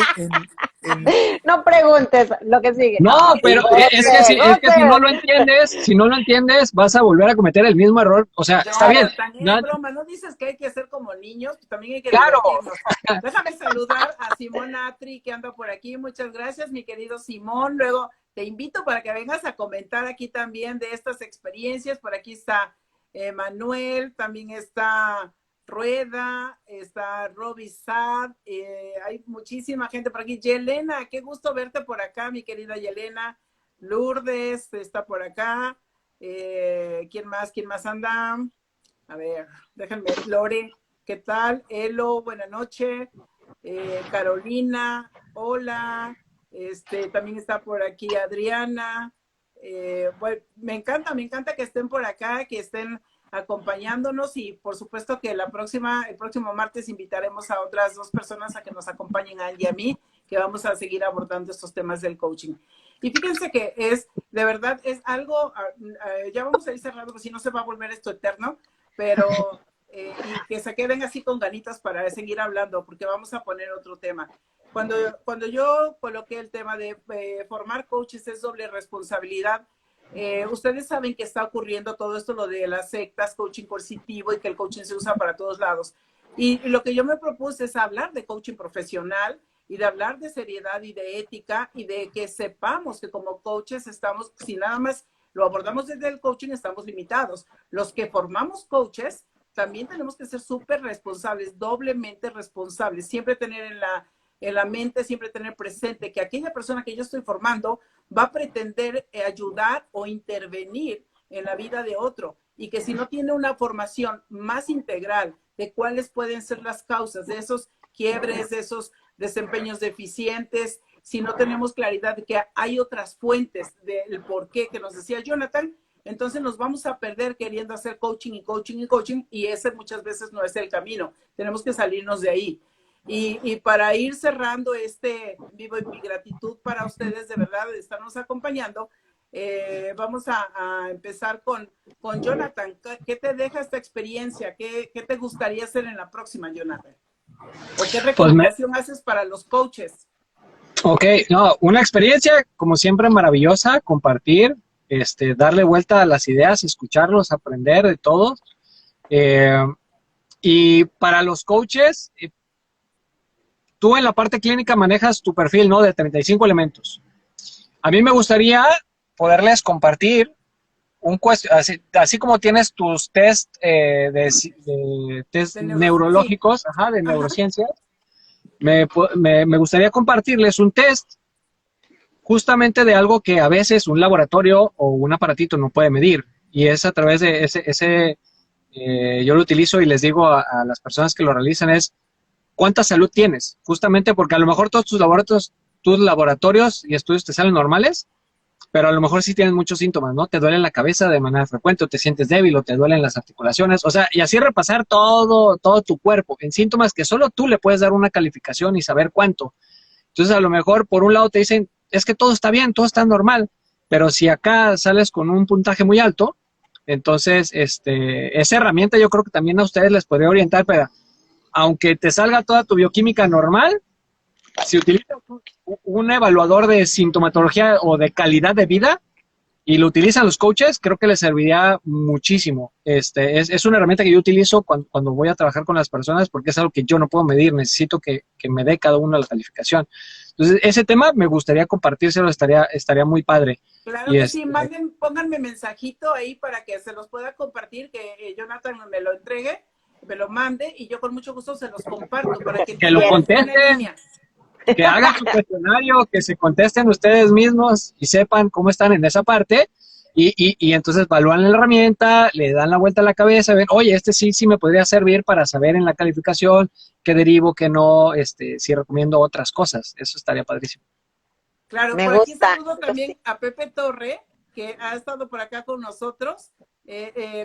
No preguntes lo que sigue. No, pero es que si no lo entiendes, vas a volver a cometer el mismo error. O sea, está bien. No, broma, no dices que hay que ser como niños, pues también hay que claro. divertirnos. Déjame saludar a Simón Atri, que anda por aquí. Muchas gracias, mi querido Simón. Luego te invito para que vengas a comentar aquí también de estas experiencias. Por aquí está Manuel, también está Rueda, está Roby Sad, hay muchísima gente por aquí. Yelena, qué gusto verte por acá, mi querida Yelena. Lourdes está por acá. ¿Quién más anda? A ver, déjenme. Lore, ¿qué tal? Elo, buena noche. Carolina, hola. También está por aquí Adriana. Bueno, me encanta que estén por acá, que estén acompañándonos y por supuesto que el próximo martes invitaremos a otras 2 personas a que nos acompañen, a Angie y a mí, que vamos a seguir abordando estos temas del coaching. Y fíjense que de verdad es algo, ya vamos a ir cerrando, porque si no se va a volver esto eterno, pero y que se queden así con ganitas para seguir hablando, porque vamos a poner otro tema. Cuando yo coloqué el tema de formar coaches es doble responsabilidad, ustedes saben que está ocurriendo todo esto, lo de las sectas, coaching coercitivo y que el coaching se usa para todos lados. Y lo que yo me propuse es hablar de coaching profesional y de hablar de seriedad y de ética y de que sepamos que como coaches estamos, si nada más lo abordamos desde el coaching, estamos limitados. Los que formamos coaches también tenemos que ser súper responsables, doblemente responsables, siempre tener en la mente siempre tener presente que aquella persona que yo estoy formando va a pretender ayudar o intervenir en la vida de otro, y que si no tiene una formación más integral de cuáles pueden ser las causas de esos quiebres, de esos desempeños deficientes, si no tenemos claridad de que hay otras fuentes del por qué que nos decía Jonathan, entonces nos vamos a perder queriendo hacer coaching y coaching y coaching, y ese muchas veces no es el camino. Tenemos que salirnos de ahí. Y para ir cerrando este vivo, y mi gratitud para ustedes de verdad de estarnos acompañando, vamos a empezar con Jonathan. ¿Qué te deja esta experiencia? ¿Qué te gustaría hacer en la próxima, Jonathan? ¿O qué recomendación haces para los coaches? Ok, no, una experiencia como siempre maravillosa, compartir, darle vuelta a las ideas, escucharlos, aprender de todos. Y para los coaches, tú en la parte clínica manejas tu perfil, ¿no? De 35 elementos. A mí me gustaría poderles compartir así como tienes tus test test neurológicos, de neurociencias, me gustaría compartirles un test justamente de algo que a veces un laboratorio o un aparatito no puede medir, y es a través de ese yo lo utilizo y les digo a las personas que lo realizan es ¿cuánta salud tienes? Justamente porque a lo mejor todos tus laboratorios y estudios te salen normales, pero a lo mejor sí tienes muchos síntomas, ¿no? Te duele la cabeza de manera frecuente, o te sientes débil, o te duelen las articulaciones, o sea, y así repasar todo tu cuerpo en síntomas que solo tú le puedes dar una calificación y saber cuánto. Entonces, a lo mejor, por un lado te dicen, es que todo está bien, todo está normal, pero si acá sales con un puntaje muy alto, entonces, esa herramienta yo creo que también a ustedes les podría orientar, pero aunque te salga toda tu bioquímica normal, si utilizas un evaluador de sintomatología o de calidad de vida y lo utilizan los coaches, creo que les serviría muchísimo. Es una herramienta que yo utilizo cuando voy a trabajar con las personas, porque es algo que yo no puedo medir, necesito que me dé cada uno la calificación. Entonces, ese tema me gustaría compartírselo, estaría muy padre. Claro que sí, pónganme mensajito ahí para que se los pueda compartir, que Jonathan me lo entregue, me lo mande, y yo con mucho gusto se los comparto para que lo contesten. Que hagan su cuestionario, que se contesten ustedes mismos y sepan cómo están en esa parte, y entonces evalúan la herramienta, le dan la vuelta a la cabeza, ven, oye, sí me podría servir para saber en la calificación qué derivo, qué no, si recomiendo otras cosas. Eso estaría padrísimo. Claro, por aquí saludo también a Pepe Torre, que ha estado por acá con nosotros.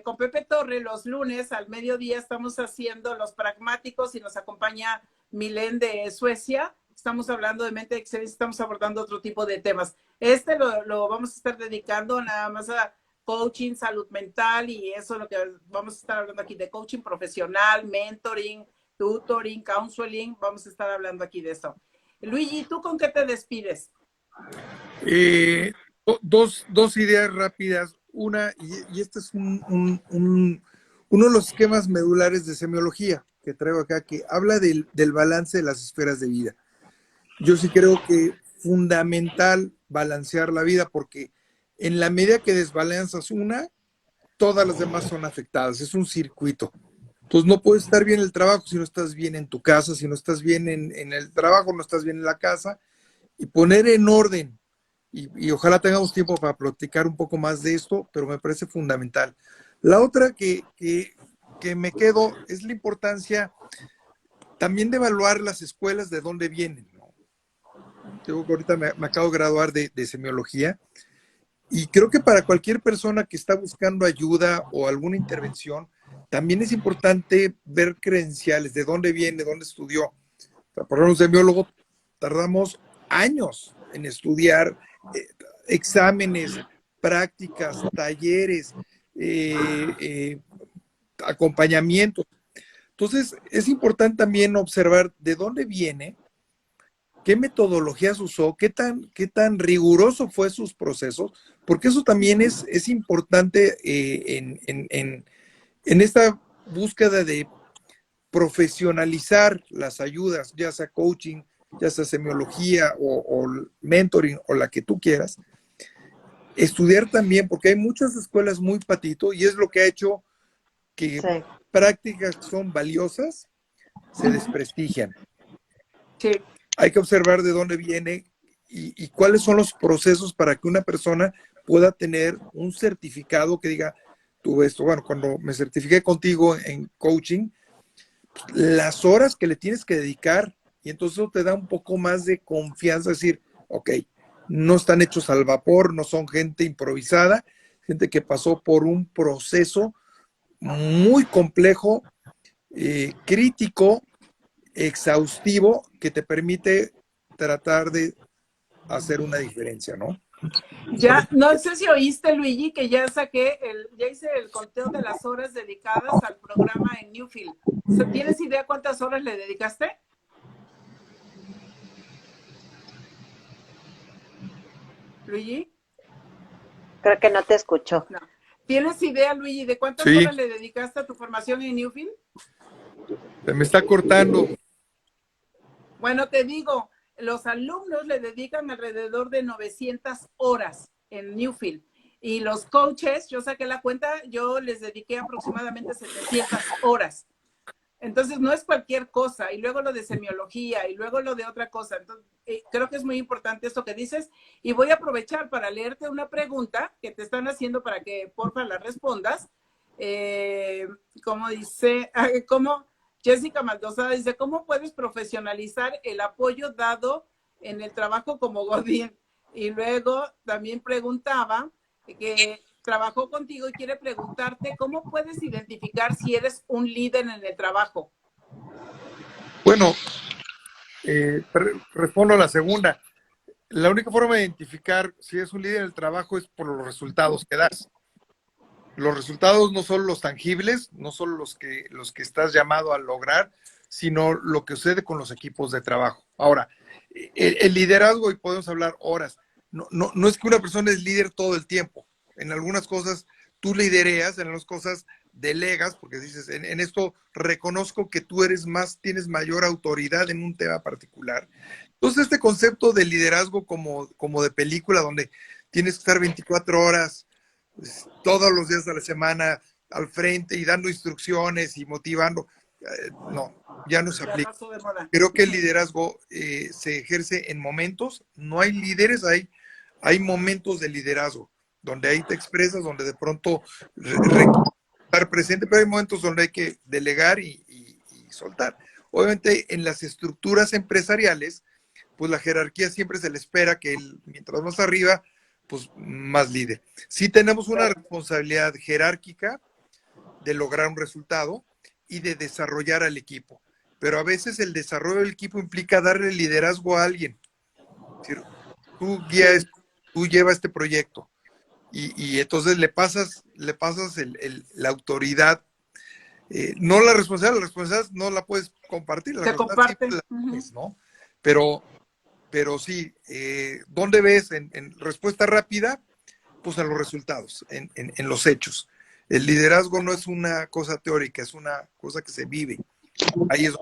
Con Pepe Torre los lunes al mediodía estamos haciendo los pragmáticos y nos acompaña Milén de Suecia. Estamos hablando de mente de excelencia, estamos abordando otro tipo de temas. Lo vamos a estar dedicando nada más a coaching, salud mental, y eso es lo que vamos a estar hablando aquí, de coaching profesional, mentoring, tutoring, counseling. Vamos a estar hablando aquí de eso. Luigi, ¿tú con qué te despides? Dos ideas rápidas. Una, y este es uno de los esquemas medulares de semiología que traigo acá, que habla del balance de las esferas de vida. Yo sí creo que es fundamental balancear la vida, porque en la medida que desbalanzas una, todas las demás son afectadas. Es un circuito. Entonces no puedes estar bien en el trabajo si no estás bien en tu casa, si no estás bien en el trabajo, no estás bien en la casa, y poner en orden. Y ojalá tengamos tiempo para platicar un poco más de esto, pero me parece fundamental. La otra que me quedo es la importancia también de evaluar las escuelas de dónde vienen, ¿no? Yo ahorita me acabo de graduar de semiología, y creo que para cualquier persona que está buscando ayuda o alguna intervención, también es importante ver credenciales, de dónde viene, dónde estudió. O sea, por ejemplo, un semiólogo tardamos años en estudiar exámenes, prácticas, talleres, acompañamientos. Entonces, es importante también observar de dónde viene, qué metodologías usó, qué tan riguroso fue sus procesos, porque eso también es importante en esta búsqueda de profesionalizar las ayudas, ya sea coaching, ya sea semiología o mentoring o la que tú quieras. Estudiar también, porque hay muchas escuelas muy patito, y es lo que ha hecho que prácticas que son valiosas se desprestigian. Sí. hay que observar de dónde viene y cuáles son los procesos para que una persona pueda tener un certificado que diga, tuve esto. Bueno, cuando me certifiqué contigo en coaching, las horas que le tienes que dedicar, y entonces eso te da un poco más de confianza, decir, ok, no están hechos al vapor, no son gente improvisada, gente que pasó por un proceso muy complejo, crítico, exhaustivo, que te permite tratar de hacer una diferencia, ¿no? Ya, no sé si oíste, Luigi, que ya ya hice el conteo de las horas dedicadas al programa en Newfield. ¿Tienes idea cuántas horas le dedicaste? Luigi, Creo que no te escucho. no. ¿Tienes idea, Luigi, de cuántas Sí, horas le dedicaste a tu formación en Newfield? se me está cortando. Bueno, te digo, los alumnos le dedican alrededor de 900 horas en Newfield. Y los coaches, yo saqué la cuenta, yo les dediqué aproximadamente 700 horas. Entonces, no es cualquier cosa. Y luego lo de semiología, y luego lo de otra cosa. Entonces, creo que es muy importante esto que dices. Y voy a aprovechar para leerte una pregunta que te están haciendo para que, porfa, la respondas. Como dice, ¿cómo? Jessica Mendoza dice, ¿cómo puedes profesionalizar el apoyo dado en el trabajo como Godín? Y luego también preguntaba que trabajó contigo y quiere preguntarte, ¿cómo puedes identificar si eres un líder en el trabajo? Bueno, respondo a la segunda. La única forma de identificar si es un líder en el trabajo es por los resultados que das. Los resultados no son los tangibles, no son los que estás llamado a lograr, sino lo que sucede con los equipos de trabajo. Ahora, el liderazgo, y podemos hablar horas, no es que una persona es líder todo el tiempo. En algunas cosas tú lidereas, en algunas cosas delegas, porque dices, en esto reconozco que tú tienes mayor autoridad en un tema particular. Entonces, este concepto de liderazgo como de película, donde tienes que estar 24 horas, pues, todos los días de la semana al frente y dando instrucciones y motivando, no, ya no se Ya aplica. pasó de moda. Creo que el liderazgo se ejerce en momentos, no hay líderes, hay momentos de liderazgo, donde ahí te expresas, donde de pronto estar presente, pero hay momentos donde hay que delegar y soltar. Obviamente en las estructuras empresariales, pues la jerarquía siempre se le espera que mientras más arriba, pues más líder. Sí tenemos una responsabilidad jerárquica de lograr un resultado y de desarrollar al equipo, pero a veces el desarrollo del equipo implica darle liderazgo a alguien. Es decir, tú guías, tú llevas este proyecto y entonces le pasas la autoridad, no la responsabilidad no la puedes compartir, la Se responsabilidad comparte. siempre la tienes, ¿no? Pero sí, ¿dónde ves en respuesta rápida? Pues en los resultados, en los hechos. El liderazgo no es una cosa teórica, es una cosa que se vive. Ahí es.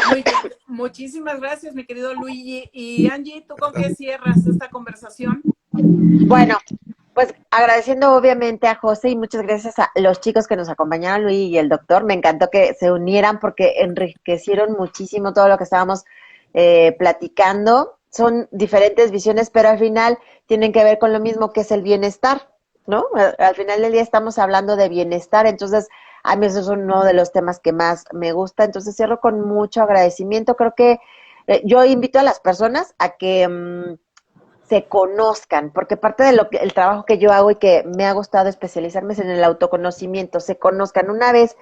Muy bien. Muchísimas gracias, mi querido Luigi. Y Angie, ¿tú con qué cierras esta conversación? Bueno, pues agradeciendo obviamente a José y muchas gracias a los chicos que nos acompañaron, Luis y el doctor. Me encantó que se unieran porque enriquecieron muchísimo todo lo que estábamos platicando. Son diferentes visiones, pero al final tienen que ver con lo mismo que es el bienestar, ¿no? Al final del día estamos hablando de bienestar, entonces a mí eso es uno de los temas que más me gusta. Entonces cierro con mucho agradecimiento. Creo que yo invito a las personas a que se conozcan, porque parte de el trabajo que yo hago y que me ha gustado especializarme es en el autoconocimiento, se conozcan. Una vez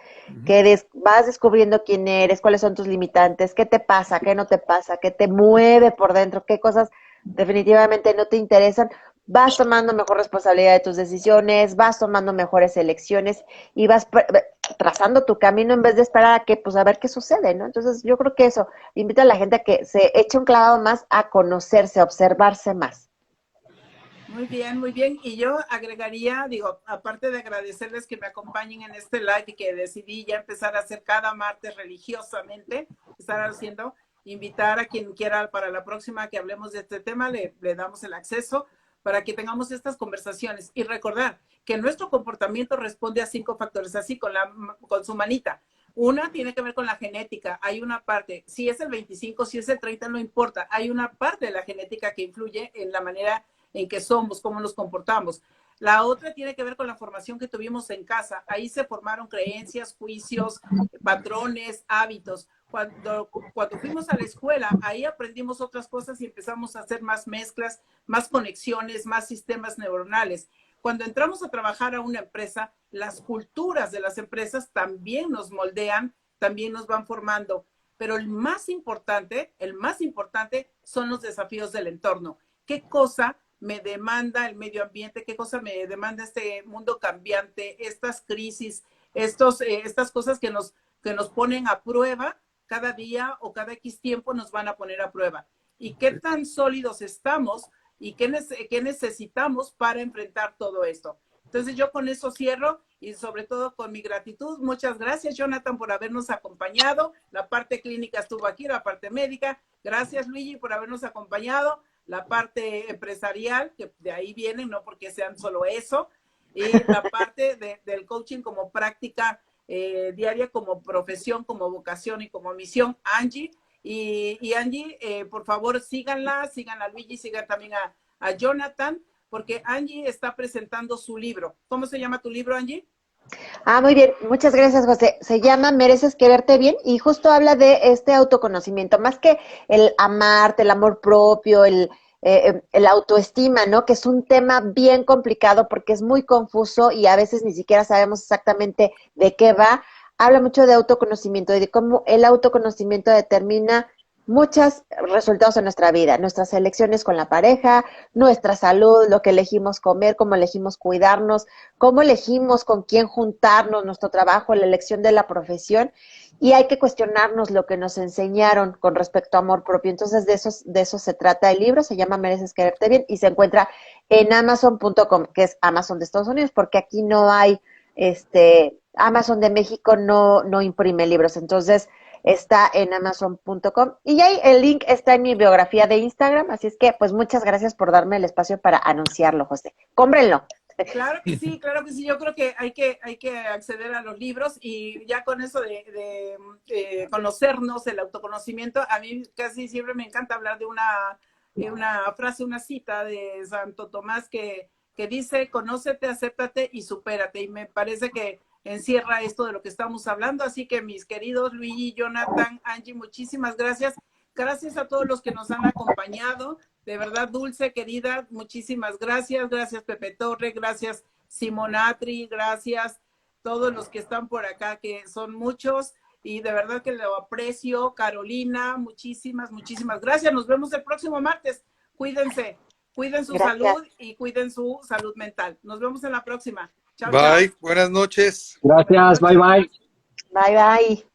que vas descubriendo quién eres, cuáles son tus limitantes, qué te pasa, qué no te pasa, qué te mueve por dentro, qué cosas definitivamente no te interesan, vas tomando mejor responsabilidad de tus decisiones, vas tomando mejores elecciones y vas trazando tu camino en vez de esperar a que, pues, a ver qué sucede, ¿no? Entonces, yo creo que eso, invito a la gente a que se eche un clavado más a conocerse, a observarse más. Muy bien, muy bien. Y yo agregaría, digo, aparte de agradecerles que me acompañen en este live y que decidí ya empezar a hacer cada martes religiosamente, estar haciendo, invitar a quien quiera para la próxima que hablemos de este tema, le damos el acceso para que tengamos estas conversaciones. Y recordar que nuestro comportamiento responde a 5 factores, así con su manita. Una tiene que ver con la genética. Hay una parte, si es el 25, si es el 30, no importa. Hay una parte de la genética que influye en la manera en que somos, cómo nos comportamos. La otra tiene que ver con la formación que tuvimos en casa. Ahí se formaron creencias, juicios, patrones, hábitos. Cuando fuimos a la escuela, ahí aprendimos otras cosas y empezamos a hacer más mezclas, más conexiones, más sistemas neuronales. Cuando entramos a trabajar a una empresa, las culturas de las empresas también nos moldean, también nos van formando. Pero el más importante son los desafíos del entorno. ¿Qué cosa me demanda el medio ambiente? ¿Qué cosa me demanda este mundo cambiante? Estas crisis, estas cosas que nos ponen a prueba cada día o cada X tiempo nos van a poner a prueba. ¿Y qué tan sólidos estamos? ¿Y qué necesitamos para enfrentar todo esto? Entonces yo con eso cierro y sobre todo con mi gratitud. Muchas gracias, Jonathan, por habernos acompañado. La parte clínica estuvo aquí, la parte médica. Gracias, Luigi, por habernos acompañado. La parte empresarial, que de ahí vienen, no porque sean solo eso. Y la parte del coaching como práctica diaria, como profesión, como vocación y como misión, Angie. Y Angie, por favor, síganla, sigan a Luigi, sigan también a Jonathan, porque Angie está presentando su libro. ¿Cómo se llama tu libro, Angie? Muy bien, muchas gracias, José. Se llama Mereces quererte bien y justo habla de este autoconocimiento, más que el amarte, el amor propio, el autoestima, ¿no? Que es un tema bien complicado porque es muy confuso y a veces ni siquiera sabemos exactamente de qué va. Habla mucho de autoconocimiento y de cómo el autoconocimiento determina muchos resultados en nuestra vida, nuestras elecciones con la pareja, nuestra salud, lo que elegimos comer, cómo elegimos cuidarnos, cómo elegimos con quién juntarnos, nuestro trabajo, la elección de la profesión, y hay que cuestionarnos lo que nos enseñaron con respecto a amor propio. Entonces de eso se trata el libro, se llama Mereces quererte bien y se encuentra en Amazon.com, que es Amazon de Estados Unidos, porque aquí no hay, Amazon de México no imprime libros, entonces está en Amazon.com y ahí el link está en mi biografía de Instagram, así es que pues muchas gracias por darme el espacio para anunciarlo, José. Cómprenlo. Claro que sí, claro que sí. Yo creo que hay que acceder a los libros y ya con eso de conocernos, el autoconocimiento, a mí casi siempre me encanta hablar de una frase, una cita de Santo Tomás que dice, conócete, acéptate y supérate. Y me parece que encierra esto de lo que estamos hablando. Así que mis queridos Luigi, Jonathan, Angie, muchísimas gracias. Gracias a todos los que nos han acompañado. De verdad, Dulce, querida, muchísimas gracias. Gracias, Pepe Torre. Gracias, Simonatri. Gracias todos los que están por acá, que son muchos. Y de verdad que lo aprecio. Carolina, muchísimas gracias. Nos vemos el próximo martes. Cuídense. Cuiden su salud y cuiden su salud mental. Nos vemos en la próxima. Chao, Bye. chao. Buenas noches. Gracias. Bye, bye. Bye, bye.